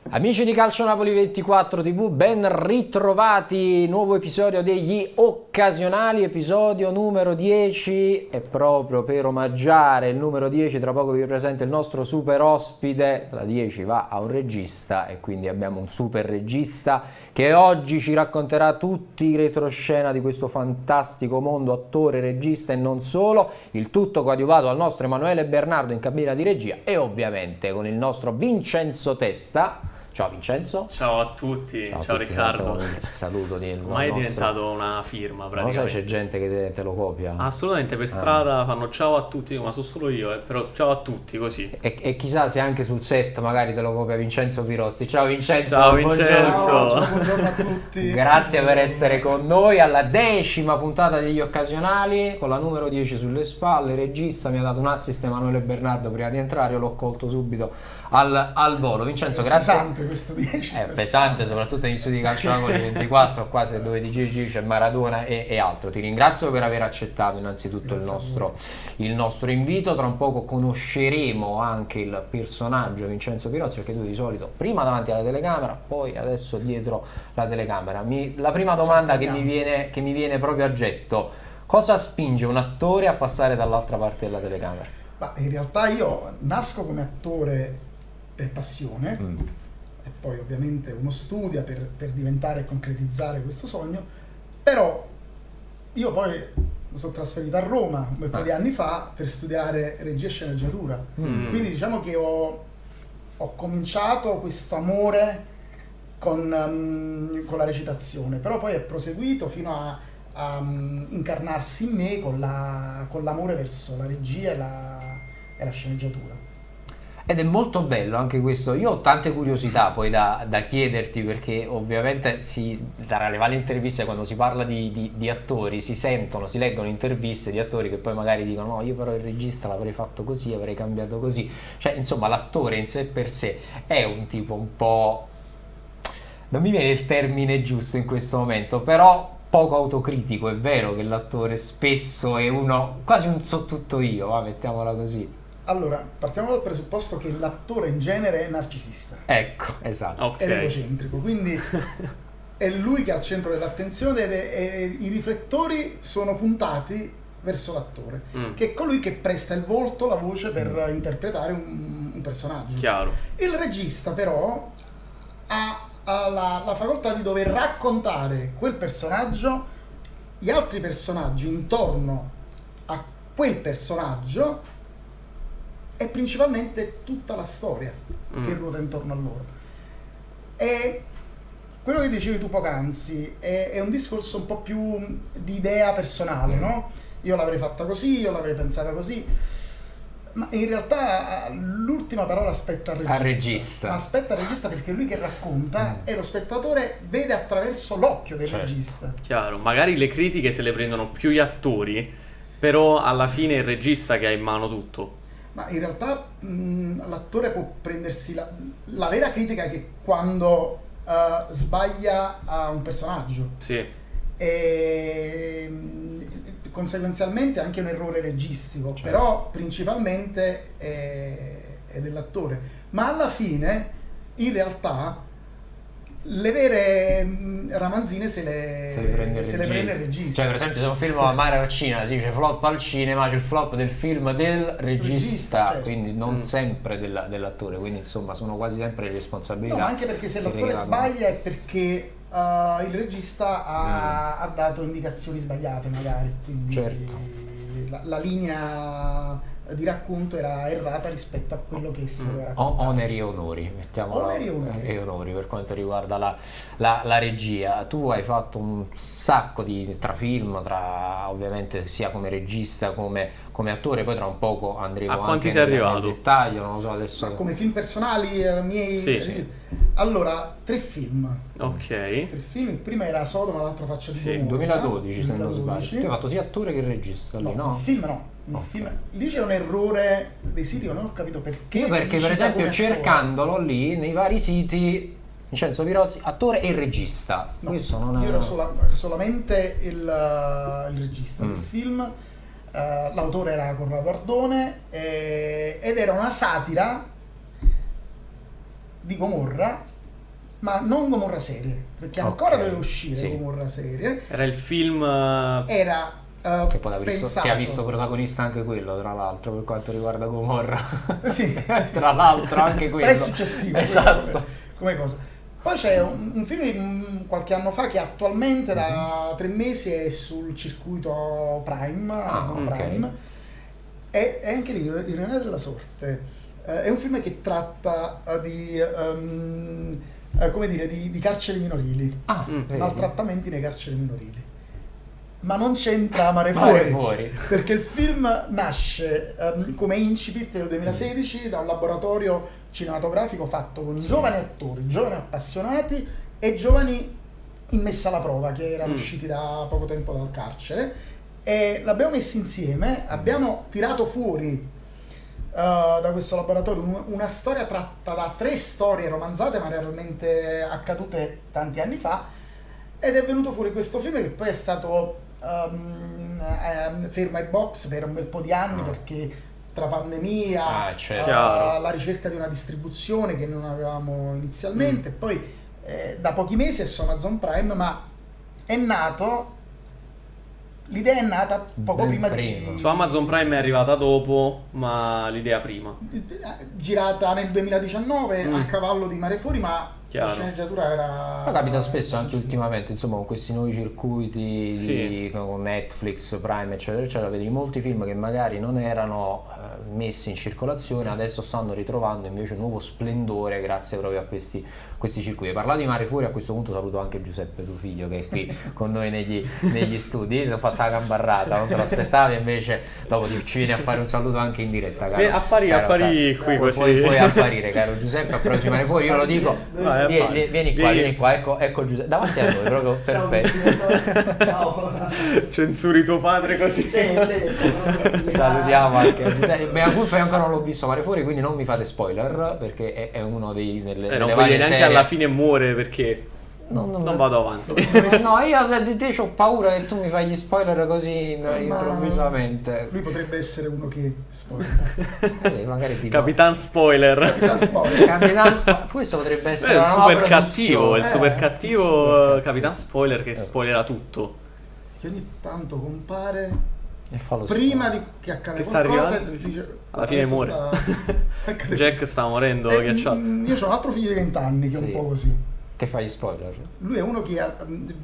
Amici di Calcio Napoli 24 TV, ben ritrovati, nuovo episodio degli Occasionali, episodio numero 10, e proprio per omaggiare il numero 10 tra poco vi presento il nostro super ospite. La 10 va a un regista e quindi abbiamo un super regista che oggi ci racconterà tutti i retroscena di questo fantastico mondo, attore, regista e non solo, il tutto coadiuvato dal nostro Emanuele Bernardo in cabina di regia e ovviamente con il nostro Vincenzo Testa. Ciao Vincenzo. Ciao a tutti, ciao a tutti, Riccardo. Il saluto di Ormai è diventato una firma non praticamente. lo sai, c'è gente che te lo copia. Assolutamente, per strada fanno ciao a tutti, ma sono solo io, però ciao a tutti così. E chissà se anche sul set magari te lo copia Vincenzo Pirozzi. Ciao Vincenzo. Ciao Vincenzo. Ciao, buongiorno a tutti. Grazie per essere con noi alla 10ª puntata degli Occasionali, con la numero 10 sulle spalle. Il regista mi ha dato un assist, Emanuele Bernardo, prima di entrare, io l'ho colto subito al volo. Vincenzo, grazie. Pesante questo 10. È pesante, soprattutto negli studi di Calcio Napoli 24, qua se dove dici c'è Maradona e altro. Ti ringrazio per aver accettato innanzitutto il nostro invito. Tra un poco conosceremo anche il personaggio Vincenzo Pirozzi, perché tu di solito prima davanti alla telecamera, poi adesso dietro la telecamera. La prima domanda che mi viene proprio a getto: cosa spinge un attore a passare dall'altra parte della telecamera? Ma in realtà io nasco come attore per passione e poi ovviamente uno studia per diventare e concretizzare questo sogno, però io poi mi sono trasferito a Roma un po' di anni fa per studiare regia e sceneggiatura, quindi diciamo che ho cominciato questo amore con la recitazione, però poi è proseguito fino a incarnarsi in me con l'amore verso la regia e la sceneggiatura. Ed è molto bello anche questo. Io ho tante curiosità poi da chiederti, perché ovviamente tra le varie interviste, quando si parla di attori, si leggono interviste di attori che poi magari dicono no, io però il regista l'avrei fatto così, avrei cambiato così. Cioè, insomma, l'attore in sé per sé è un tipo un po'... non mi viene il termine giusto in questo momento, però poco autocritico. È vero che l'attore spesso è uno, quasi un so tutto io, mettiamola così. Allora, partiamo dal presupposto che l'attore in genere è narcisista. Ecco, esatto. Okay. Ed egocentrico, quindi è lui che è al centro dell'attenzione e i riflettori sono puntati verso l'attore, che è colui che presta il volto, la voce per interpretare un personaggio. Chiaro. Il regista però ha la facoltà di dover raccontare quel personaggio, gli altri personaggi intorno a quel personaggio e principalmente tutta la storia che ruota intorno a loro. E quello che dicevi tu poc'anzi è un discorso un po' più di idea personale, no? Io l'avrei fatta così, io l'avrei pensata così, ma in realtà l'ultima parola aspetta al regista. Aspetta al regista, perché è lui che racconta e lo spettatore vede attraverso l'occhio del regista. Chiaro, magari le critiche se le prendono più gli attori, però alla fine è il regista che ha in mano tutto. Ma in realtà l'attore può prendersi la vera critica è che quando sbaglia a un personaggio. Sì. E conseguenzialmente anche un errore registico, certo. Però principalmente è dell'attore. Ma alla fine, in realtà, le vere ramanzine se le prende il regista. Cioè, per esempio, se un film va male al cinema, si dice flop al cinema, c'è il flop del film del regista, certo. Quindi non sempre dell'attore, quindi insomma sono quasi sempre le responsabilità. No, ma anche perché se l'attore sbaglia è perché il regista ha dato indicazioni sbagliate magari, quindi certo. La linea di racconto era errata rispetto a quello che si voleva raccontare. Oneri e onori, mettiamola. Oneri e onori per quanto riguarda la regia. Tu hai fatto un sacco tra film, ovviamente sia come regista come attore, poi tra un poco andremo a quanti anche sei arrivato? nel dettaglio, non lo so adesso. Ma come film personali miei? Sì. Allora, 3 film. Ok. 3 film, il primo era Sodoma, l'altra faccia di Sì, Gomorra. 2012 se non sbaglio. Tu hai fatto sia attore che regista lì, no? Il film no. Il film, lì c'è un errore dei siti, non ho capito perché. Io perché per esempio cercandolo lì nei vari siti, Vincenzo Pirozzi, attore e regista. No, questo non è... io ero solamente il regista del film. L'autore era Corrado Ardone ed era una satira di Gomorra ma non Gomorra serie, perché ancora Ok, doveva uscire sì. Gomorra serie. Era il film... Era Che poi pensato, che ha visto protagonista anche quello, tra l'altro, per quanto riguarda Gomorra. sì, Tra l'altro anche quello. però è successivo Esatto. come cosa. Poi c'è un film di qualche anno fa che attualmente da 3 mesi è sul circuito Prime, Amazon ok. Prime, è anche lì Ironia della sorte. È un film che tratta come dire, di carceri minorili, Vedi? maltrattamenti nei carceri minorili. Ma non c'entra Mare Mare Fuori, Fuori. perché il film nasce come incipit nel 2016 da un laboratorio cinematografico fatto con giovani attori, giovani appassionati e giovani in messa alla prova che erano usciti da poco tempo dal carcere, e l'abbiamo messi insieme, abbiamo tirato fuori da questo laboratorio una storia tratta da 3 storie romanzate ma realmente accadute tanti anni fa, ed è venuto fuori questo film che poi è stato fermo ai box per un bel po' di anni perché tra pandemia, certo. Chiaro. la ricerca di una distribuzione che non avevamo inizialmente, poi da pochi mesi è su Amazon Prime, ma l'idea è nata poco Ben prima prima. di... Su Amazon Prime è arrivata dopo, ma l'idea prima. girata nel 2019 a cavallo di Mare Fuori, ma Chiaro. la sceneggiatura era... Ma capita spesso anche ultimamente, insomma, con questi nuovi circuiti Sì. con Netflix, Prime, eccetera, eccetera, vedi molti film che magari non erano messi in circolazione, adesso stanno ritrovando invece un nuovo splendore grazie proprio a questi circuiti. Parlato di Mare Fuori, a questo punto saluto anche Giuseppe, tuo figlio, che è qui con noi negli studi. Ti ho fatta la gambarrata, non te l'aspettavi, invece dopo ci vieni a fare un saluto anche in diretta, caro. Appari qui così. Puoi apparire, caro Giuseppe, approcci Mare Fuori, io lo dico. Vai, appari. Vieni qua, ecco Giuseppe, davanti a noi, proprio perfetto. Ciao. Censuri tuo padre così. Salutiamo anche Giuseppe. Mea culpa, io ancora non l'ho visto Mare Fuori, quindi non mi fate spoiler, perché è uno delle non delle puoi varie neanche serie. alla fine muore perché Non vado avanti. No, io di te ho paura che tu mi fai gli spoiler così improvvisamente. Lui potrebbe essere uno che spoiler. Magari tipo Capitan Spoiler. Da spoiler. questo potrebbe È essere il una nuova super cattivo, produzione. il super cattivo super Capitan Spoiler che spoilera tutto. Che ogni tanto compare E fa lo prima spoiler. che accade Che sta qualcosa arrivando, e dice, alla fine adesso muore. accadendo. Jack sta morendo ghiacciato. Io ho un altro figlio di 20 anni che è Sì. un po' così. Che fa gli spoiler. Lui è uno che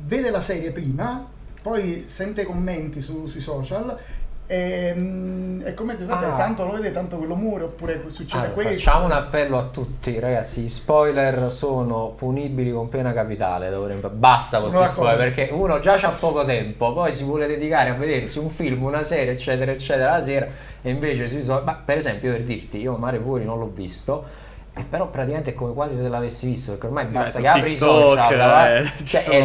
vede la serie prima, poi sente commenti sui social e commenti, vabbè, tanto lo vede, tanto quello muore, oppure succede Allora, questo. facciamo un appello a tutti, ragazzi. Gli spoiler sono punibili con pena capitale. Basta con Sono questi spoiler, d'accordo. perché uno già c'ha poco tempo, poi si vuole dedicare a vedersi un film, una serie, eccetera, eccetera, la sera, e invece ma per esempio, per dirti, io Mare Fuori non l'ho visto. Però praticamente è come quasi se l'avessi visto, perché ormai basta su che apri i TikTok, social, ci cioè sono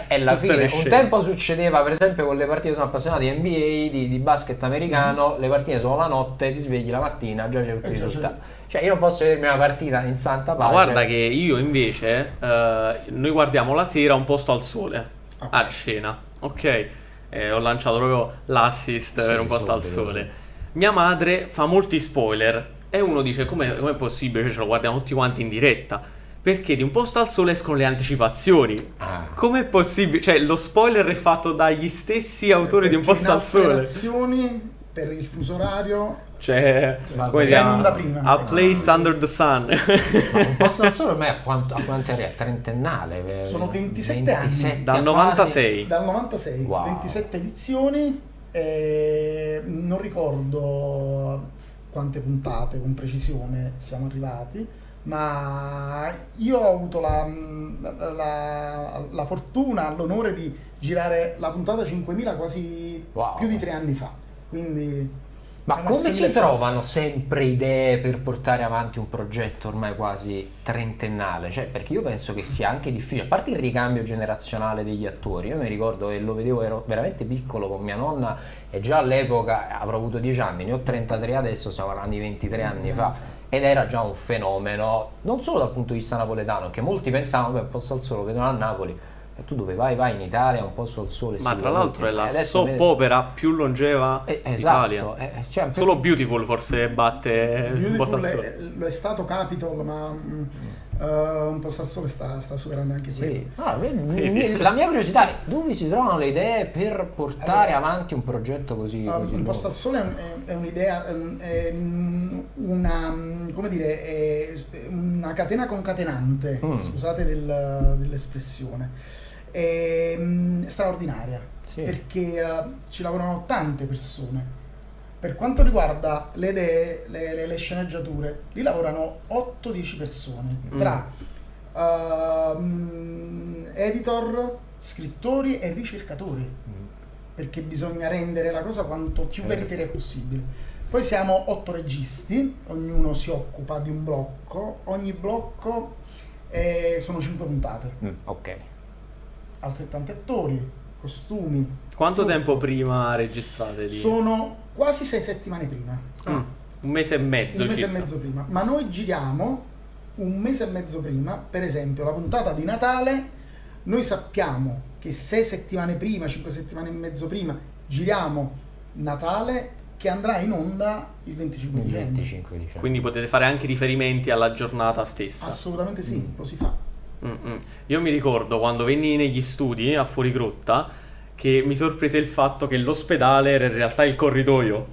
è la tutte fine. le Un scene. tempo succedeva, per esempio, con le partite, sono appassionato di NBA, di basket americano, le partite sono la notte, ti svegli la mattina, già c'è tutto il già c'è. risultato. Cioè io non posso vedermi una partita in santa Ma pace. guarda che io invece, noi guardiamo la sera Un posto al sole, a scena, ok? Ho lanciato proprio l'assist Sì, per Un posto al subito. sole. Mia madre fa molti spoiler e uno dice com'è possibile, cioè, ce lo guardiamo tutti quanti in diretta. Perché di Un posto al sole escono le anticipazioni. Ah. Com'è possibile? Cioè lo spoiler è fatto dagli stessi autori di Un Perché posto in al altre sole. nazioni, per il fuso orario, Cioè, Va come bene. si in onda chiama? prima. A Place Under the Sun. Ma Un posto al sole ormai a quanto è? Trentennale? Sono 27 anni. 27 Dal quasi. 96. dal 96, Wow. 27 edizioni, non ricordo quante puntate con precisione siamo arrivati, ma io ho avuto la fortuna, l'onore di girare la puntata 5000 quasi Wow. più di 3 anni fa, quindi... Ma sono come si simili trovano sempre idee per portare avanti un progetto ormai quasi trentennale? Cioè, perché io penso che sia anche difficile, a parte il ricambio generazionale degli attori. Io mi ricordo che lo vedevo, ero veramente piccolo con mia nonna e già all'epoca avrò avuto 10 anni, ne ho 33 adesso, stiamo parlando di 23 anni fa. Ed era già un fenomeno, non solo dal punto di vista napoletano, che molti pensavano, beh, Un posto al sole, lo vedono a Napoli. E tu dove vai? Vai in Italia, Un posto al sole. Ma sì, tra l'altro è la adesso soap vede- opera più longeva d'Italia. Esatto, cioè, Solo Beautiful forse batte Un posto Beautiful al sole. lo è stato Capitol, ma Un posto al sole sta superando anche quello. Sì. Ah, la mia curiosità è dove si trovano le idee per portare avanti un progetto così Un lungo? posto al sole è un'idea, è una, come dire, è una catena concatenante, scusate dell'espressione, è straordinaria, Sì. perché ci lavorano tante persone. Per quanto riguarda le idee, le sceneggiature, lì lavorano 8-10 persone, tra editor, scrittori e ricercatori, perché bisogna rendere la cosa quanto più veritiera possibile. Poi siamo 8 registi, ognuno si occupa di un blocco, ogni blocco sono 5 puntate, Ok. altrettanti attori, costumi. Quanto tempo prima registrate? Sono quasi 6 settimane prima. Un mese e mezzo Un mese e circa. mezzo prima, ma noi giriamo un mese e mezzo prima. Per esempio, la puntata di Natale, noi sappiamo che 6 settimane prima, 5 settimane e mezzo prima, giriamo Natale, che andrà in onda il 25 Il dicembre. 25 dicembre. Quindi potete fare anche riferimenti alla giornata stessa. Assolutamente sì, lo si fa. Io mi ricordo quando venni negli studi a Fuorigrotta che mi sorprese il fatto che l'ospedale era in realtà il corridoio.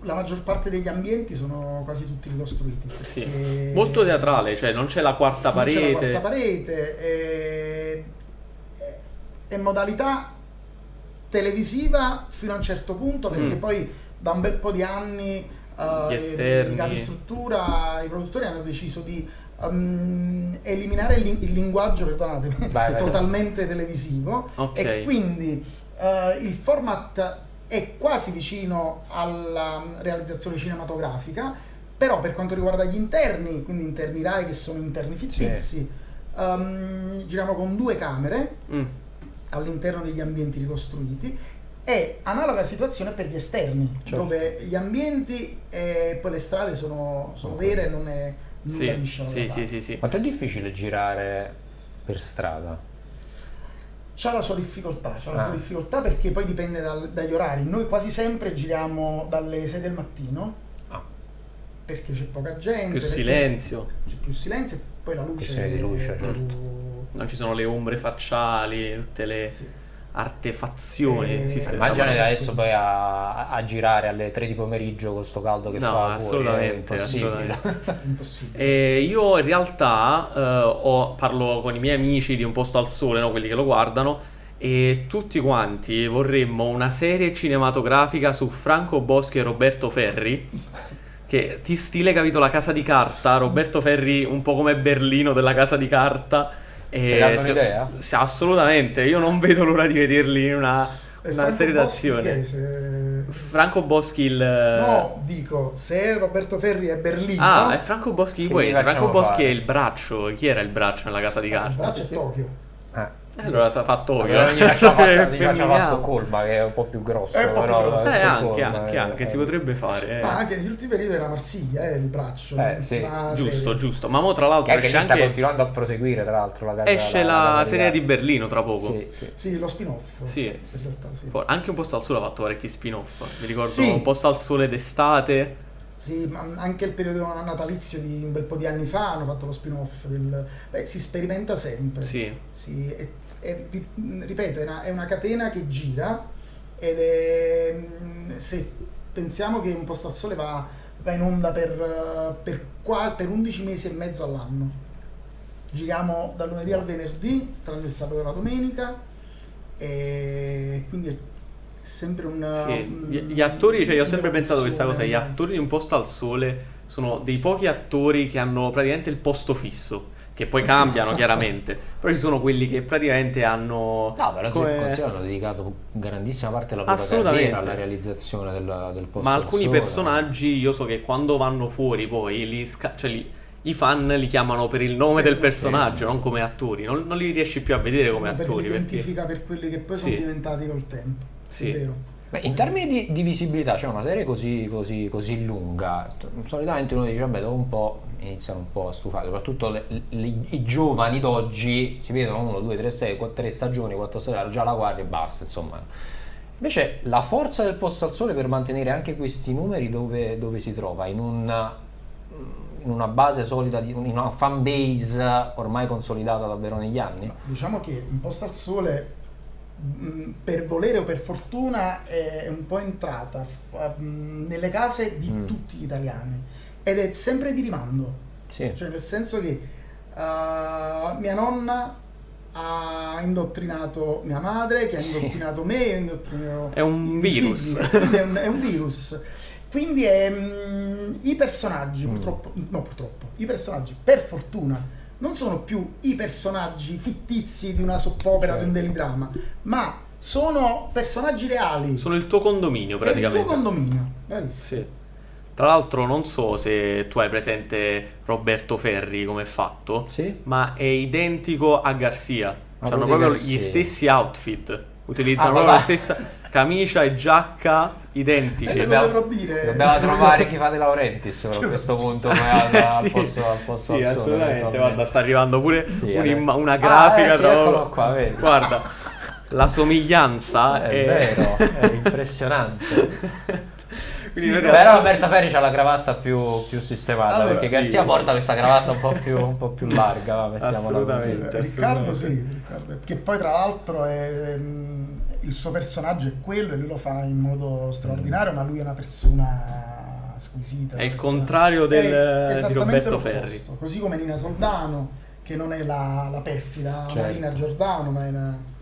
La maggior parte degli ambienti sono quasi tutti ricostruiti. Sì. perché Molto teatrale, cioè non c'è la quarta non c'è la parete. quarta parete, è modalità televisiva fino a un certo punto, perché poi da un bel po' di anni Gli esterni. i capistruttura, i produttori hanno deciso di eliminare il linguaggio, perdonatemi, Vai. totalmente televisivo, Ok. e quindi il format è quasi vicino alla realizzazione cinematografica, però per quanto riguarda gli interni, quindi interni Rai che sono interni fittizi, giriamo con 2 camere all'interno degli ambienti ricostruiti, e analoga situazione per gli esterni, Certo. dove gli ambienti e poi le strade sono vere, non è nulla di sciolto da fare. Sì. Quanto è difficile girare per strada? C'ha la sua difficoltà, perché poi dipende dagli orari. Noi quasi sempre giriamo dalle 6 del mattino, perché c'è poca gente, Più perché silenzio, c'è più silenzio, e poi la luce Questione di luce, è più- certo. non ci sono le ombre facciali, tutte le Sì. artefazioni. Sì, Immagina stiamo- adesso poi a girare alle 3 di pomeriggio con sto caldo che No, fa fuori, assolutamente, è impossibile. assolutamente. Impossibile. E io in realtà parlo con i miei amici di Un Posto al Sole, no? Quelli che lo guardano, e tutti quanti vorremmo una serie cinematografica su Franco Boschi e Roberto Ferri, che ti stile, capito, La Casa di Carta, Roberto Ferri un po' come Berlino della Casa di Carta. Ti danno un'idea? Sì, assolutamente, io non vedo l'ora di vederli in una Franco serie Boschi d'azione. chi è? Franco Boschi il... No, dico, se Roberto Ferri è Berlino, Ah, è Franco Boschi Che poi. gli Franco facciamo Boschi fare? è il braccio. Chi era il braccio nella Casa di il Carta? braccio è Tokyo. Allora sa fa Tokyo. Allora gli facciamo Che a femminile. Stoccolma, che è un po' più grosso. È un po' più però, grosso. Stoccolma, Anche, si potrebbe fare. Ma anche negli ultimi periodi era Marsiglia, il braccio. Sì, l'ultima Giusto, serie. giusto. Ma mo tra Che l'altro anche lì esce sta anche... continuando a proseguire, tra l'altro. Esce la Casa serie di Carta. Berlino tra poco. Sì. Sì, lo spin-off. Sì. In realtà sì. Anche Un Posto al Sole ha fatto parecchi spin-off. Mi ricordo Sì. Un Posto al Sole d'estate. Sì, ma anche il periodo natalizio di un bel po' di anni fa hanno fatto lo spin-off Beh, si sperimenta sempre. Sì. Sì, ripeto, è una catena che gira, ed è, se pensiamo che Un Posto al Sole va in onda per 11 mesi e mezzo all'anno. Giriamo dal lunedì al venerdì, tranne il sabato e la domenica, e quindi è sempre Gli attori, cioè io ho sempre pensato questa cosa, gli attori di Un Posto al Sole sono dei pochi attori che hanno praticamente il posto fisso, che poi cambiano chiaramente, però ci sono quelli che praticamente hanno... No, però come- se considero hanno dedicato grandissima parte della loro Assolutamente. carriera alla realizzazione del posto Ma al alcuni sole. personaggi io so che quando vanno fuori poi i fan li chiamano per il nome del personaggio, non come attori, non li riesci più a vedere come perché attori, li perché... identifica per quelli che poi Sì. sono diventati col tempo. Sì. È vero. Beh, in termini di visibilità, cioè una serie così lunga, solitamente uno dice, vabbè, dopo un po' iniziano un po' a stufare, soprattutto i giovani d'oggi si vedono 1, 2, 3, 6, 3 stagioni, 4 stagioni, già la guardi e basta, insomma. Invece la forza del Posto al Sole per mantenere anche questi numeri dove si trova? In un in una base solida, in una fan base ormai consolidata davvero negli anni? Diciamo che Un posto al sole, per volere o per fortuna, è un po' entrata nelle case di tutti gli italiani, ed è sempre di rimando. Sì. Cioè, nel senso che mia nonna ha indottrinato mia madre, che ha indottrinato me, e indottrinato È un i miei virus. figli. Quindi è un virus. Quindi i personaggi, i personaggi, per fortuna, non sono più i personaggi fittizi di una soppopera, Certo. di un delidrama, ma sono personaggi reali. Sono il tuo condominio È il praticamente. tuo condominio. Bravissimo. Sì. Tra l'altro non so se tu hai presente Roberto Ferri come è fatto, Sì? ma è identico a Garcia. Hanno Rudy proprio Garcia. gli stessi outfit. Utilizzano Ah, proprio la vabbè. stessa camicia e giacca identici. Lo dovrò dire. Dobbiamo trovare chi fa De Laurentiis a questo punto Sì, al posto al sì, sole, assolutamente. eventualmente. Guarda, sta arrivando pure Sì, una grafica. sì, tra- eccolo qua, vedi. Guarda, la somiglianza È vero, è impressionante. Quindi Sì, veramente- Però Roberto Ferri c'ha la cravatta più sistemata, Allora, perché sì. Garzia porta questa cravatta un po' più larga, va, mettiamola così. Assolutamente. Riccardo sì, che poi tra l'altro il suo personaggio è quello e lui lo fa in modo straordinario, ma lui è una persona squisita. È il una persona- contrario è di esattamente Roberto l'opposto. Ferri. Così come Nina Soldano, che non è la perfida Certo. Marina Giordano, ma è una...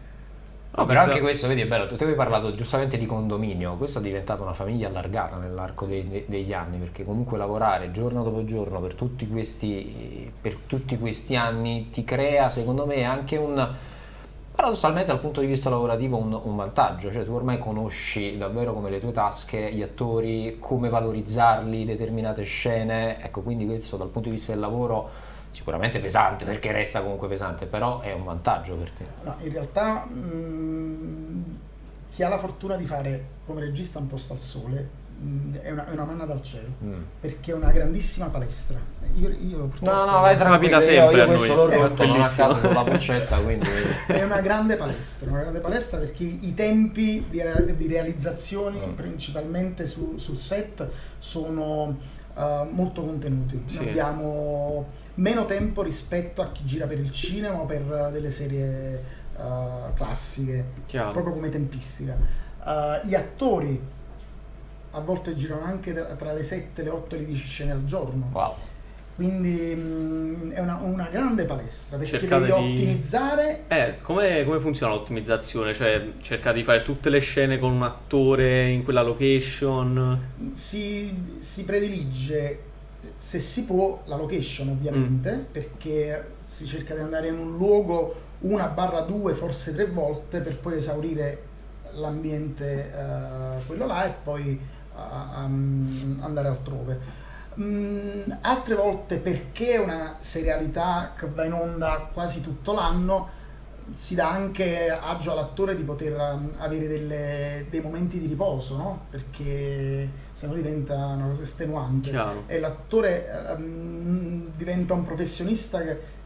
No, però anche questo, vedi, è bello, tu avevi parlato giustamente di condominio, questo è diventato una famiglia allargata nell'arco degli anni, perché comunque lavorare giorno dopo giorno per tutti questi anni ti crea, secondo me, anche paradossalmente dal punto di vista lavorativo un vantaggio, cioè tu ormai conosci davvero come le tue tasche, gli attori, come valorizzarli, determinate scene, ecco, quindi questo dal punto di vista del lavoro sicuramente pesante, perché resta comunque pesante, però è un vantaggio per te. No, in realtà chi ha la fortuna di fare come regista Un posto al sole è una manna dal cielo, perché è una grandissima palestra. Io purtroppo No, vai tranquillo, Capita sempre io a questo noi. lo metto non a Bellissimo. caso sulla boccetta, quindi... è una grande palestra perché i tempi di realizzazione, principalmente sul set, sono molto contenuti. Sì. Noi abbiamo meno tempo rispetto a chi gira per il cinema o per delle serie classiche, Chiaro. proprio come tempistica. Gli attori a volte girano anche tra le 7, le 8 e le 10 scene al giorno. Wow. Quindi è una grande palestra, perché Cercate devi di- ottimizzare. Come funziona l'ottimizzazione? Cioè, cercate di fare tutte le scene con un attore in quella location? Si predilige, se si può, la location ovviamente, perché si cerca di andare in un luogo 1/2, forse 3 volte, per poi esaurire l'ambiente, quello là, e poi andare altrove. Altre volte, perché è una serialità che va in onda quasi tutto l'anno, si dà anche agio all'attore di poter avere dei momenti di riposo, no? Perché sennò diventa una cosa estenuante. Chiaro. E l'attore diventa un professionista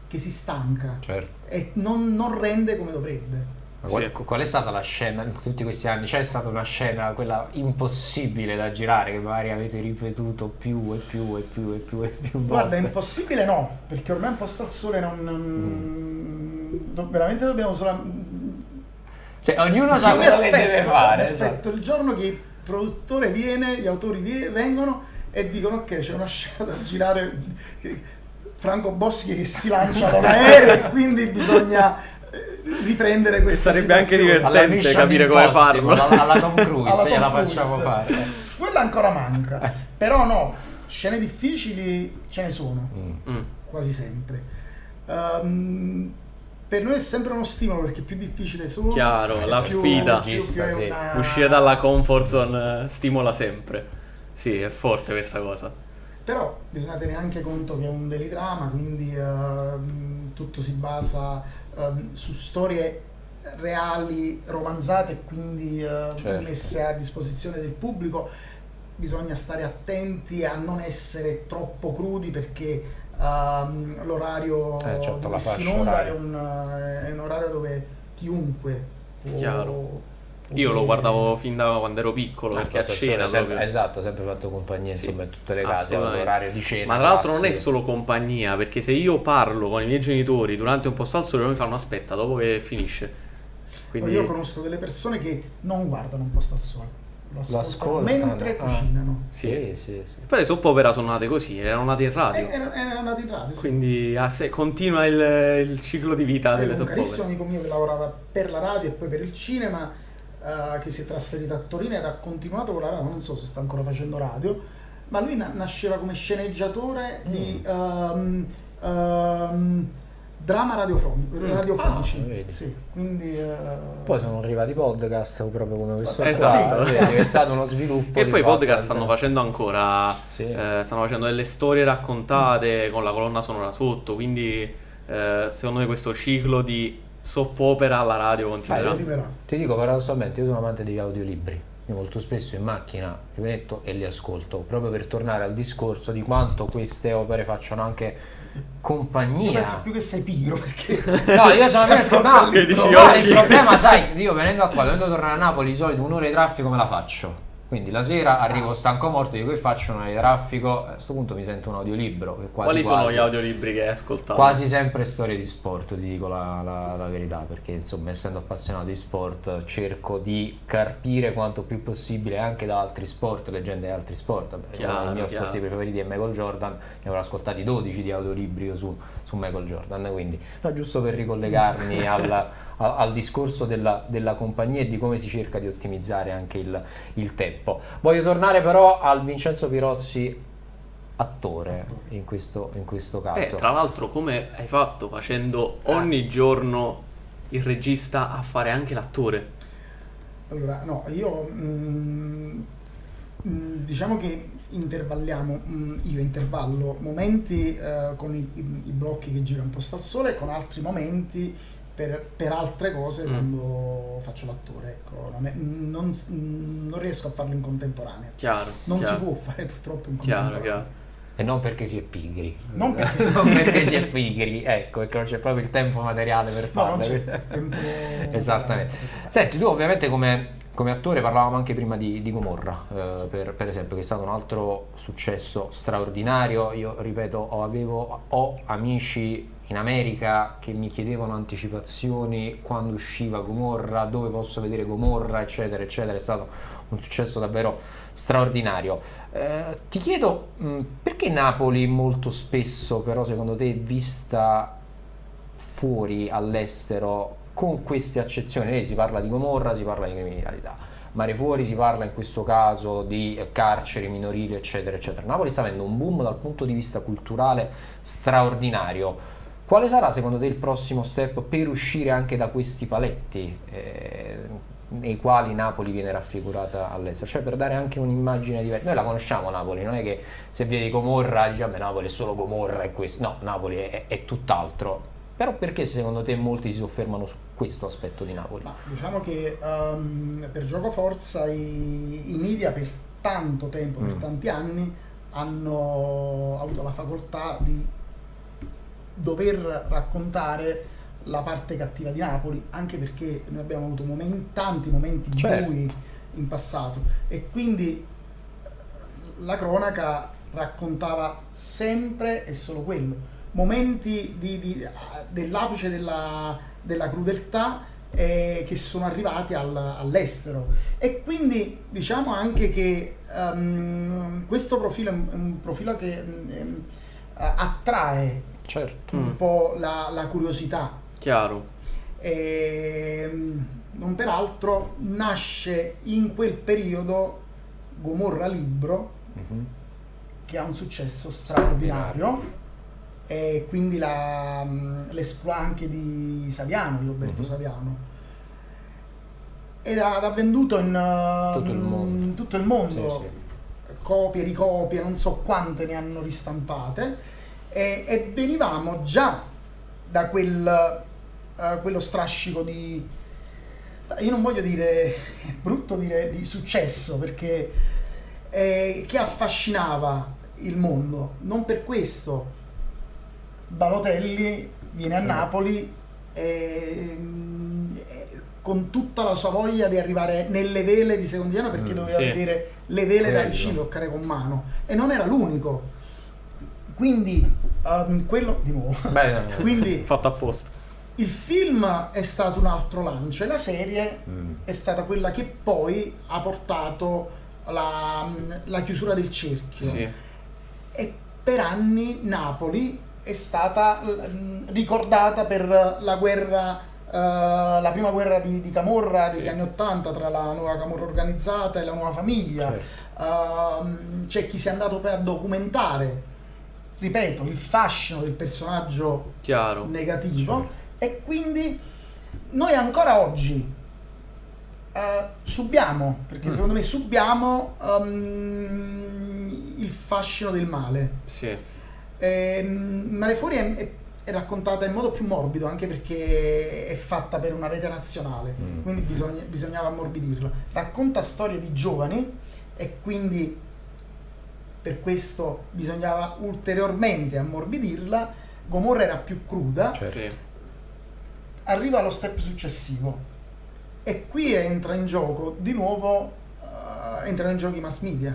che si stanca Certo. e non rende come dovrebbe. Ma Sì. qual è stata la scena in tutti questi anni? C'è stata una scena, quella impossibile da girare, che magari avete ripetuto più e più e più e più e più volte? Guarda, è impossibile no, perché ormai Un posto al sole veramente dobbiamo solo... Cioè, ognuno sa Io mi quello che deve fare. aspetto esatto. il giorno che il produttore viene, gli autori vengono e dicono: ok, c'è una scena da girare, Franco Boschi che si lancia da un aereo e quindi bisogna riprendere questa sarebbe anche situazione. divertente. Alla Mission capire come Impossible, farlo. alla Tom Cruise, Alla gliela Tom facciamo Cruise. fare. Quella ancora manca, però no, scene difficili ce ne sono, Mm. quasi sempre. Per noi è sempre uno stimolo, perché più difficile sono, Chiaro, la più- sfida. più Regista, che sì. una- Uscire dalla comfort zone stimola sempre. Sì, è forte questa cosa. Però bisogna tenere anche conto che è un delidrama, quindi tutto si basa su storie reali, romanzate e quindi Certo. messe a disposizione del pubblico. Bisogna stare attenti a non essere troppo crudi, perché l'orario Certo, dove la si fascia inonda oraria. è un orario dove chiunque Chiaro. può Io lo guardavo fin da quando ero piccolo, perché a cena proprio. Esatto, ho sempre fatto compagnia, Sì, insomma, in tutte le case, assolutamente. all'orario di cena. Ma tra l'altro non è classico. solo compagnia, perché se io parlo con i miei genitori durante un posto al sole, loro mi fanno aspetta dopo che finisce. Quindi Io conosco delle persone che non guardano Un posto al sole, lo ascoltano mentre Ah. cucinano. Sì, sì, sì. poi le soap opera sono nate così, erano nate in radio. Era nato in radio, sì. Quindi continua il ciclo di vita delle Un soap carissimo opere. amico mio che lavorava per la radio e poi per il cinema, che si è trasferito a Torino ed ha continuato con la radio, non so se sta ancora facendo radio, ma lui nasceva come sceneggiatore di drama radiofonici. vedi. Sì, quindi Poi sono arrivati i podcast proprio come questo. Esatto. Vedi, è stato uno sviluppo. E di poi i fatto podcast del- stanno facendo ancora, Sì. stanno facendo delle storie raccontate con la colonna sonora sotto, quindi secondo me questo ciclo di soap opera alla radio continuerà. continuerà. Ti dico paradossalmente, io sono amante degli audiolibri. Io molto spesso in macchina li metto e li ascolto, proprio per tornare al discorso di quanto queste opere facciano anche Io compagnia. penso più che sei pigro perché No, io sono Ascolta no, il libro. no, il problema, sai, io venendo a qua, dovendo tornare a Napoli, di solito un'ora di traffico me la faccio. Quindi la sera arrivo stanco morto, dico che faccio un'ora di traffico, a questo punto mi sento un audiolibro. Che quasi, Quali sono quasi- gli audiolibri che hai ascoltato? Quasi sempre storie di sport, ti dico la verità, perché insomma essendo appassionato di sport cerco di carpire quanto più possibile anche da altri sport, leggende di altri sport. Uno Chiaro, dei miei chiaro. sportivi preferiti è Michael Jordan, ne avrò ascoltati 12 di audiolibri io su Michael Jordan, quindi no, giusto per ricollegarmi al discorso della compagnia e di come si cerca di ottimizzare anche il tempo. Voglio tornare però al Vincenzo Pirozzi attore in questo caso. Tra l'altro come hai fatto facendo ogni giorno il regista a fare anche l'attore? allora no, io diciamo che intervalliamo, io intervallo momenti con i blocchi che gira Un posto al sole, con altri momenti per altre cose quando faccio l'attore, ecco, non riesco a farlo in contemporanea. Chiaro. Non chiaro, si può fare purtroppo in Chiaro, contemporanea. chiaro. E non perché si è pigri. Non perché si- Non perché si è pigri, ecco, perché non c'è proprio il tempo materiale per No, farlo. non c'è tempo. Esattamente. Senti, tu ovviamente come attore parlavamo anche prima di Gomorra, per esempio, che è stato un altro successo straordinario. Io ripeto, ho amici in America che mi chiedevano anticipazioni quando usciva Gomorra, dove posso vedere Gomorra, eccetera, eccetera. È stato un successo davvero straordinario. Ti chiedo perché Napoli molto spesso, però, secondo te è vista fuori all'estero con queste accezioni? Si parla di Gomorra, si parla di criminalità, Mare Fuori si parla in questo caso di carceri minorili, eccetera, eccetera. Napoli sta avendo un boom dal punto di vista culturale straordinario. Quale sarà secondo te il prossimo step per uscire anche da questi paletti nei quali Napoli viene raffigurata all'estero? Cioè per dare anche un'immagine diversa. Noi la conosciamo Napoli, non è che se vedi Gomorra diciamo Napoli è solo Gomorra e questo. No, Napoli è tutt'altro. Però perché secondo te molti si soffermano su questo aspetto di Napoli? Ma diciamo che per gioco forza i media per tanto tempo, per tanti anni, hanno avuto la facoltà di dover raccontare la parte cattiva di Napoli, anche perché noi abbiamo avuto tanti momenti Certo. bui in passato e quindi la cronaca raccontava sempre e solo quello, momenti dell'apice della crudeltà che sono arrivati all'estero, e quindi diciamo anche che questo profilo è un profilo che attrae Certo. un po' la curiosità. Chiaro. E non peraltro nasce in quel periodo Gomorra Libro, Mhm. che ha un successo straordinario, e quindi l'esploit anche di Saviano, di Roberto Saviano, ed ha venduto in Tutto il mondo. in tutto il mondo. Sì, sì. Copie, ricopie, non so quante ne hanno ristampate, e venivamo già da quello strascico di, io non voglio dire, è brutto dire di successo, perché che affascinava il mondo. Non per questo Balotelli viene a Napoli con tutta la sua voglia di arrivare nelle vele di Secondiano, perché doveva vedere le vele da vicino, toccare con mano, e non era l'unico. Quindi quello di nuovo. Quindi fatto apposta. il film è stato un altro lancio e la serie è stata quella che poi ha portato la chiusura del cerchio. Sì. E per anni Napoli è stata ricordata per la guerra, la prima guerra di Camorra degli anni '80 tra la nuova Camorra organizzata e la nuova famiglia. C'è chi si è andato poi a documentare, ripeto, il fascino del personaggio negativo, e quindi noi ancora oggi subiamo, perché secondo me subiamo il fascino del male. Mare Fuori è raccontata in modo più morbido, anche perché è fatta per una rete nazionale, quindi bisognava ammorbidirla. Racconta storie di giovani e quindi per questo bisognava ulteriormente ammorbidirla. Gomorra era più cruda. Arriva allo step successivo e qui entra in gioco di nuovo, entrano in gioco i mass media.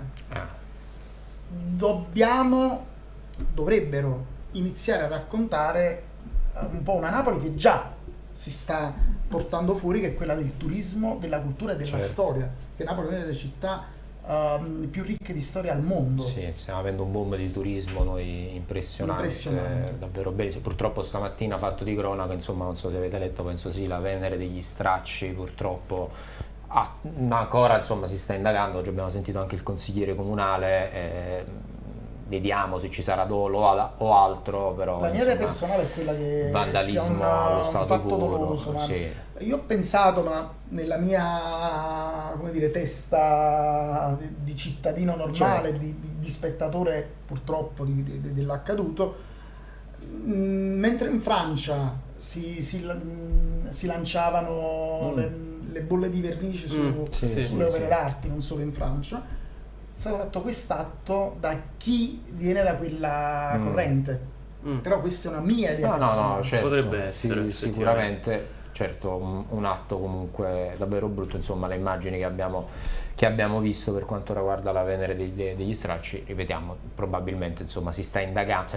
Dovrebbero iniziare a raccontare un po' una Napoli che già si sta portando fuori, che è quella del turismo, della cultura e della storia, che Napoli è una delle città più ricche di storia al mondo. Sì, stiamo avendo un boom di turismo noi impressionante. Davvero bene. Purtroppo stamattina fatto di cronaca, insomma, non so se avete letto, penso sì, la Venere degli Stracci purtroppo ancora, insomma, si sta indagando. Oggi abbiamo sentito anche il consigliere comunale, vediamo se ci sarà dolo o altro, però la mia idea personale è quella che vandalismo allo stato fatto puro, doloso, io ho pensato, ma nella mia, come dire, testa di cittadino normale, di spettatore purtroppo dell'accaduto, mentre in Francia si lanciavano le bolle di vernice sulle opere d'arte, non solo in Francia, è stato fatto quest'atto da chi viene da quella corrente. Però questa è una mia idea personale. No, certo, potrebbe essere sicuramente. Certo, un atto comunque davvero brutto, insomma, le immagini che abbiamo visto per quanto riguarda la Venere degli Stracci, ripetiamo, probabilmente, insomma, si sta indagando,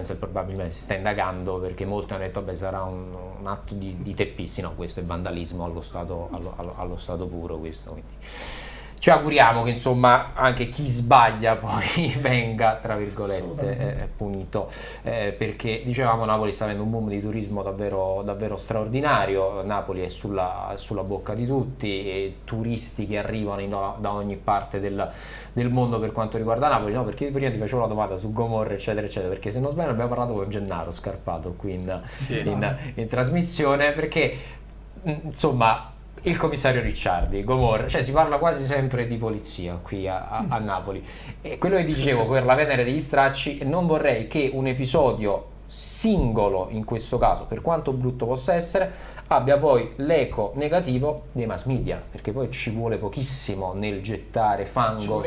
perché molti hanno detto, vabbè, sarà un atto di teppisti. No, questo è vandalismo allo stato puro, questo, quindi ci auguriamo che, insomma, anche chi sbaglia poi venga, tra virgolette, punito, perché dicevamo Napoli sta avendo un boom di turismo davvero straordinario. Napoli è sulla bocca di tutti, e turisti che arrivano da ogni parte del mondo per quanto riguarda Napoli, no? Perché prima ti facevo la domanda su Gomorra, eccetera eccetera, perché se non sbaglio abbiamo parlato con Gennaro Scarpato qui in trasmissione, perché insomma il commissario Ricciardi, Gomorra, cioè si parla quasi sempre di polizia qui a Napoli, e quello che dicevo per la Venere degli Stracci, non vorrei che un episodio singolo, in questo caso, per quanto brutto possa essere, abbia poi l'eco negativo dei mass media, perché poi ci vuole pochissimo nel gettare fango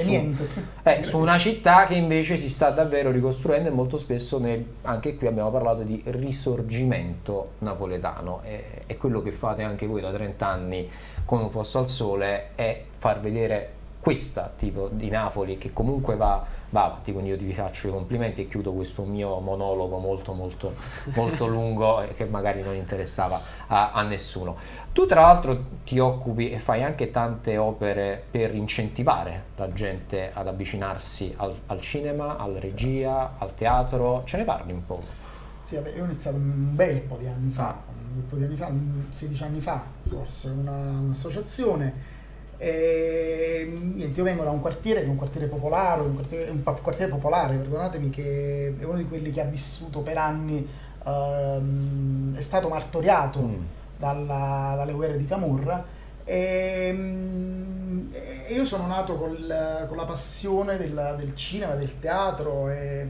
su una città che invece si sta davvero ricostruendo, e molto spesso anche qui abbiamo parlato di risorgimento napoletano, e quello che fate anche voi da 30 anni come Un posto al sole è far vedere questa tipo di Napoli che comunque va avanti. Quindi io vi faccio i complimenti e chiudo questo mio monologo molto lungo, che magari non interessava a nessuno. Tu tra l'altro ti occupi e fai anche tante opere per incentivare la gente ad avvicinarsi al cinema, alla regia, al teatro. Ce ne parli un po'? Sì, vabbè, io ho iniziato un bel po' di anni fa, 16 anni fa forse, un'associazione. E niente, io vengo da un quartiere che è un quartiere popolare, perdonatemi, che è uno di quelli che ha vissuto per anni, è stato martoriato dalle guerre di Camorra, e io sono nato con la passione del cinema, del teatro, e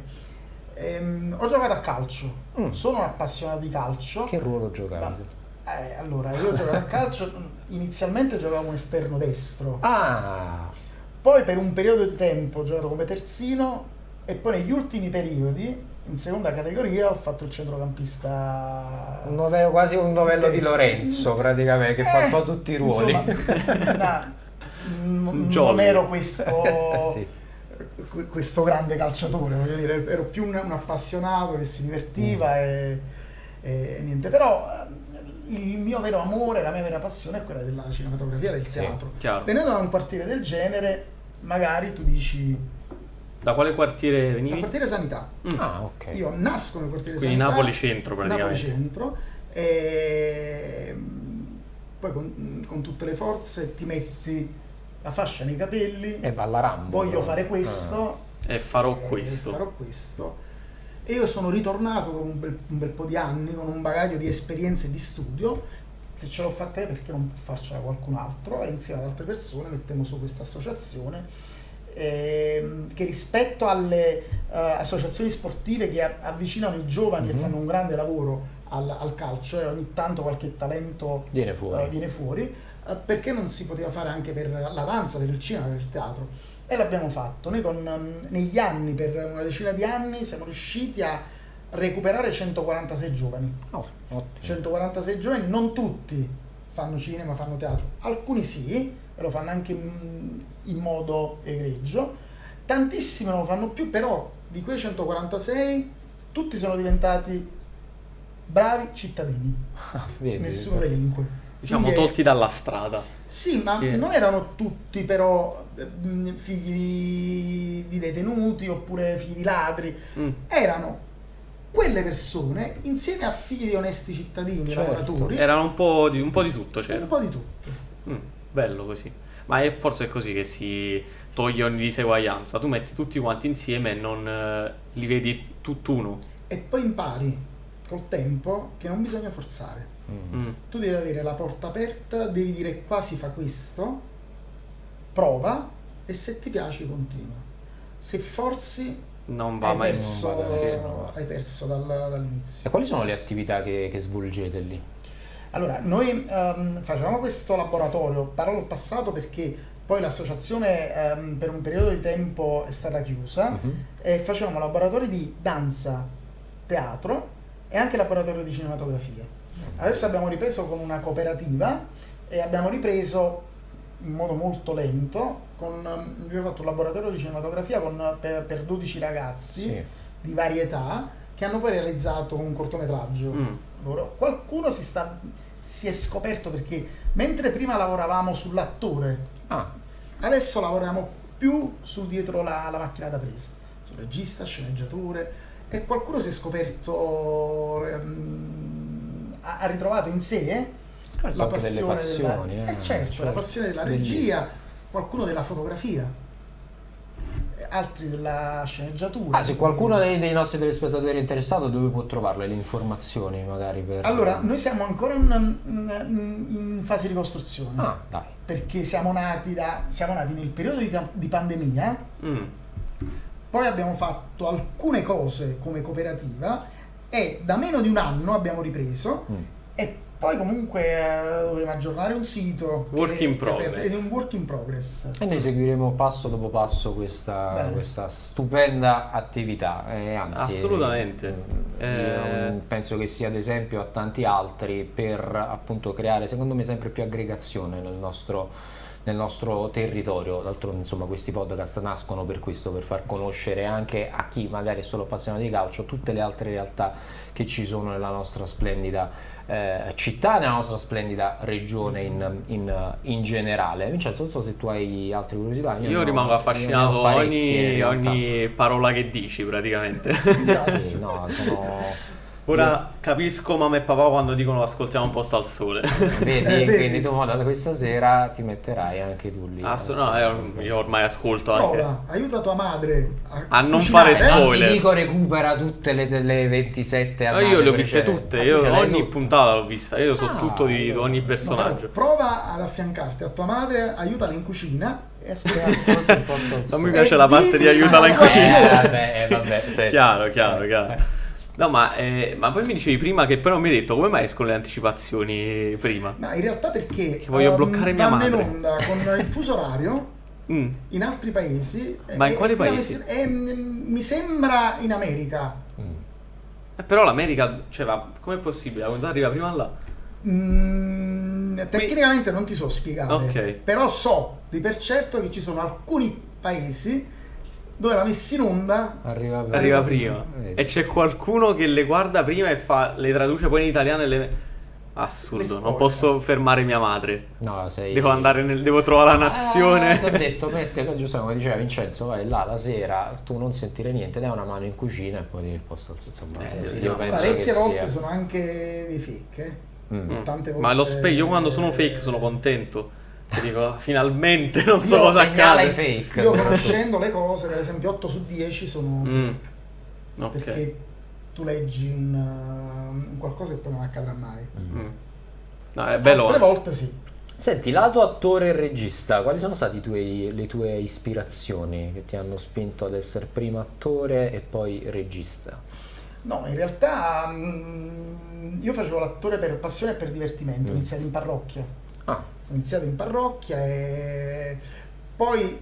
ho giocato a calcio, sono un appassionato di calcio. Che ruolo giocavi? Allora, io ho giocato a calcio, inizialmente giocavo un esterno destro, poi per un periodo di tempo ho giocato come terzino, e poi negli ultimi periodi in seconda categoria ho fatto il centrocampista. Quasi un novello di destro. Lorenzo, praticamente, che fa un po' tutti i ruoli. Insomma, non Jolly. ero questo, Sì. questo grande calciatore, voglio dire, ero più un appassionato che si divertiva e niente. Però il mio vero amore, la mia vera passione è quella della cinematografia, del teatro. chiaro. Venendo da un quartiere del genere, magari tu dici Da quale quartiere il venivi? quartiere Sanità. Ah, ok. Io nasco nel quartiere Quindi Sanità, Napoli centro praticamente. Napoli centro, e poi con tutte le forze ti metti la fascia nei capelli, E va alla Rambo. voglio però. fare questo, E farò e questo. farò questo. E io sono ritornato con un bel po' di anni, con un bagaglio di esperienze e di studio. Se ce l'ho fatta io, perché non può farcela qualcun altro? E insieme ad altre persone mettemmo su questa associazione che, rispetto alle associazioni sportive che avvicinano i giovani e fanno un grande lavoro al calcio, e ogni tanto qualche talento Viene fuori. perché non si poteva fare anche per la danza, per il cinema, per il teatro? E l'abbiamo fatto. Noi negli anni, per una decina di anni, siamo riusciti a recuperare 146 giovani. Oh, ottimo. 146 giovani, non tutti fanno cinema, fanno teatro, alcuni sì, e lo fanno anche in modo egregio, tantissimi non lo fanno più, però di quei 146 tutti sono diventati bravi cittadini, Vedi? nessuno delinque. Diciamo Quindi tolti dalla strada. sì, ma Sì. non erano tutti però figli di detenuti oppure figli di ladri, Mm. erano quelle persone insieme a figli di onesti cittadini, Certo. lavoratori, Erano un po' di tutto, un c'era. po' di tutto. Bello così. Ma forse è così che si toglie ogni diseguaglianza. Tu metti tutti quanti insieme e non li vedi tutt'uno. E poi impari col tempo che non bisogna forzare. Mm. Tu devi avere la porta aperta, devi dire qua si fa questo, prova, e se ti piace continua. Se forzi Non va hai mai. perso, non va da sé, no. hai perso dall'inizio. E quali sono le attività che svolgete lì? Allora, noi facevamo questo laboratorio, parlo passato perché poi l'associazione per un periodo di tempo è stata chiusa, e facevamo laboratori di danza, teatro e anche laboratorio di cinematografia. Adesso abbiamo ripreso con una cooperativa e abbiamo ripreso in modo molto lento, abbiamo fatto un laboratorio di cinematografia per 12 ragazzi Sì. di varie età che hanno poi realizzato un cortometraggio. Qualcuno si è scoperto, perché mentre prima lavoravamo sull'attore, Ah, adesso lavoriamo più su dietro la macchina da presa, sul regista, sceneggiatore, e qualcuno si è scoperto, ha ritrovato in sé certo, la anche delle passione passioni. certo, la passione della regia, qualcuno della fotografia, altri della sceneggiatura. Ah, se qualcuno dei nostri telespettatori è interessato, dove può trovarle le informazioni magari per... Allora, noi siamo ancora in fase di costruzione. Ah, dai. Perché siamo nati nel periodo di pandemia, Mm. poi abbiamo fatto alcune cose come cooperativa e da meno di un anno abbiamo ripreso, e poi comunque dovremo aggiornare un sito Work in che è aperto, progress. ed è un work in progress. E noi seguiremo passo dopo passo Bene. questa stupenda attività. Anzi, Assolutamente. Io penso che sia ad esempio a tanti altri per appunto creare, secondo me, sempre più aggregazione nel nostro territorio. D'altronde, insomma, questi podcast nascono per questo, per far conoscere anche a chi magari è solo appassionato di calcio tutte le altre realtà che ci sono nella nostra splendida città, nella nostra splendida regione in generale. Vincenzo, non so se tu hai altre curiosità. Io rimango affascinato ne ho parecchie, in realtà. ogni parola che dici praticamente. Grazie. Sì, no, sono... Ora capisco mamma e papà quando dicono ascoltiamo un posto al sole. Vedi, Vedi. quindi tu da questa sera ti metterai anche tu lì. Io ormai ascolto anche. Prova, aiuta tua madre a non cucinare. fare Non spoiler. ti dico recupera tutte le 27 No, annate io le ho viste precedenti. tutte, Ma io tu ce l'hai ogni tutte? puntata l'ho vista, io so Ah, tutto di ogni personaggio. Prova ad affiancarti a tua madre, aiutala in cucina e ascolta. Non mi piace la parte di aiutala in Eh, cucina. vabbè, sì. Chiaro. No, ma poi mi dicevi prima che però mi hai detto come mai escono le anticipazioni prima? Ma in realtà perché Che voglio bloccare mia vanno madre. in onda con il fuso orario in altri paesi. Ma in quali paesi? Mi sembra in America. Però l'America, cioè, com'è possibile? La quantità arriva prima là? Tecnicamente non ti so spiegare, Ok. però so di per certo che ci sono alcuni paesi dove la messa in onda Arriva Arriva prima. Vedi. E c'è qualcuno che le guarda prima e le traduce poi in italiano e le... Assurdo, Le non spoiler. posso fermare mia madre. No, sei... Devo trovare la nazione. Ti ho detto, giusto come diceva Vincenzo, vai là la sera, tu non sentire niente, dai una mano in cucina e poi ti il posto al insomma, io no. penso parecchie che volte sia... sono anche dei fake, tante volte. Ma io quando sono fake sono contento. Ti dico, finalmente non so Io cosa Segnala i accade. fake. Io soprattutto. conoscendo le cose, per esempio 8 su 10 sono fake, Ok. perché tu leggi un qualcosa che poi non accadrà mai. Mm. No, è bello. Altre volte sì. Senti, lato attore e regista, quali sono state le tue ispirazioni che ti hanno spinto ad essere prima attore e poi regista? No, in realtà io facevo l'attore per passione e per divertimento, ho iniziato in parrocchia. Ah, Ho iniziato in parrocchia e poi,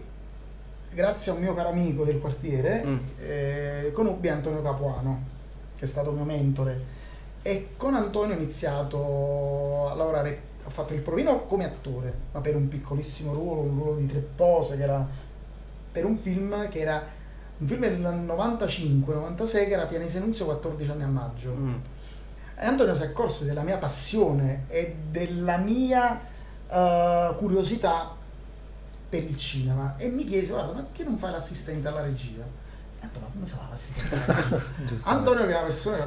grazie a un mio caro amico del quartiere, conobbi Antonio Capuano, che è stato mio mentore, e con Antonio ho iniziato a lavorare, ho fatto il provino come attore, ma per un piccolissimo ruolo, un ruolo di 3 pose, che era per un film del 95-96 che era Pianese Nunzio 14 anni a maggio. E Antonio si accorse della mia passione e della mia curiosità per il cinema e mi chiese: guarda, ma che non fai l'assistente alla regia? E ho detto: ma come si fa l'assistente alla regia? giusto. Antonio, che è una persona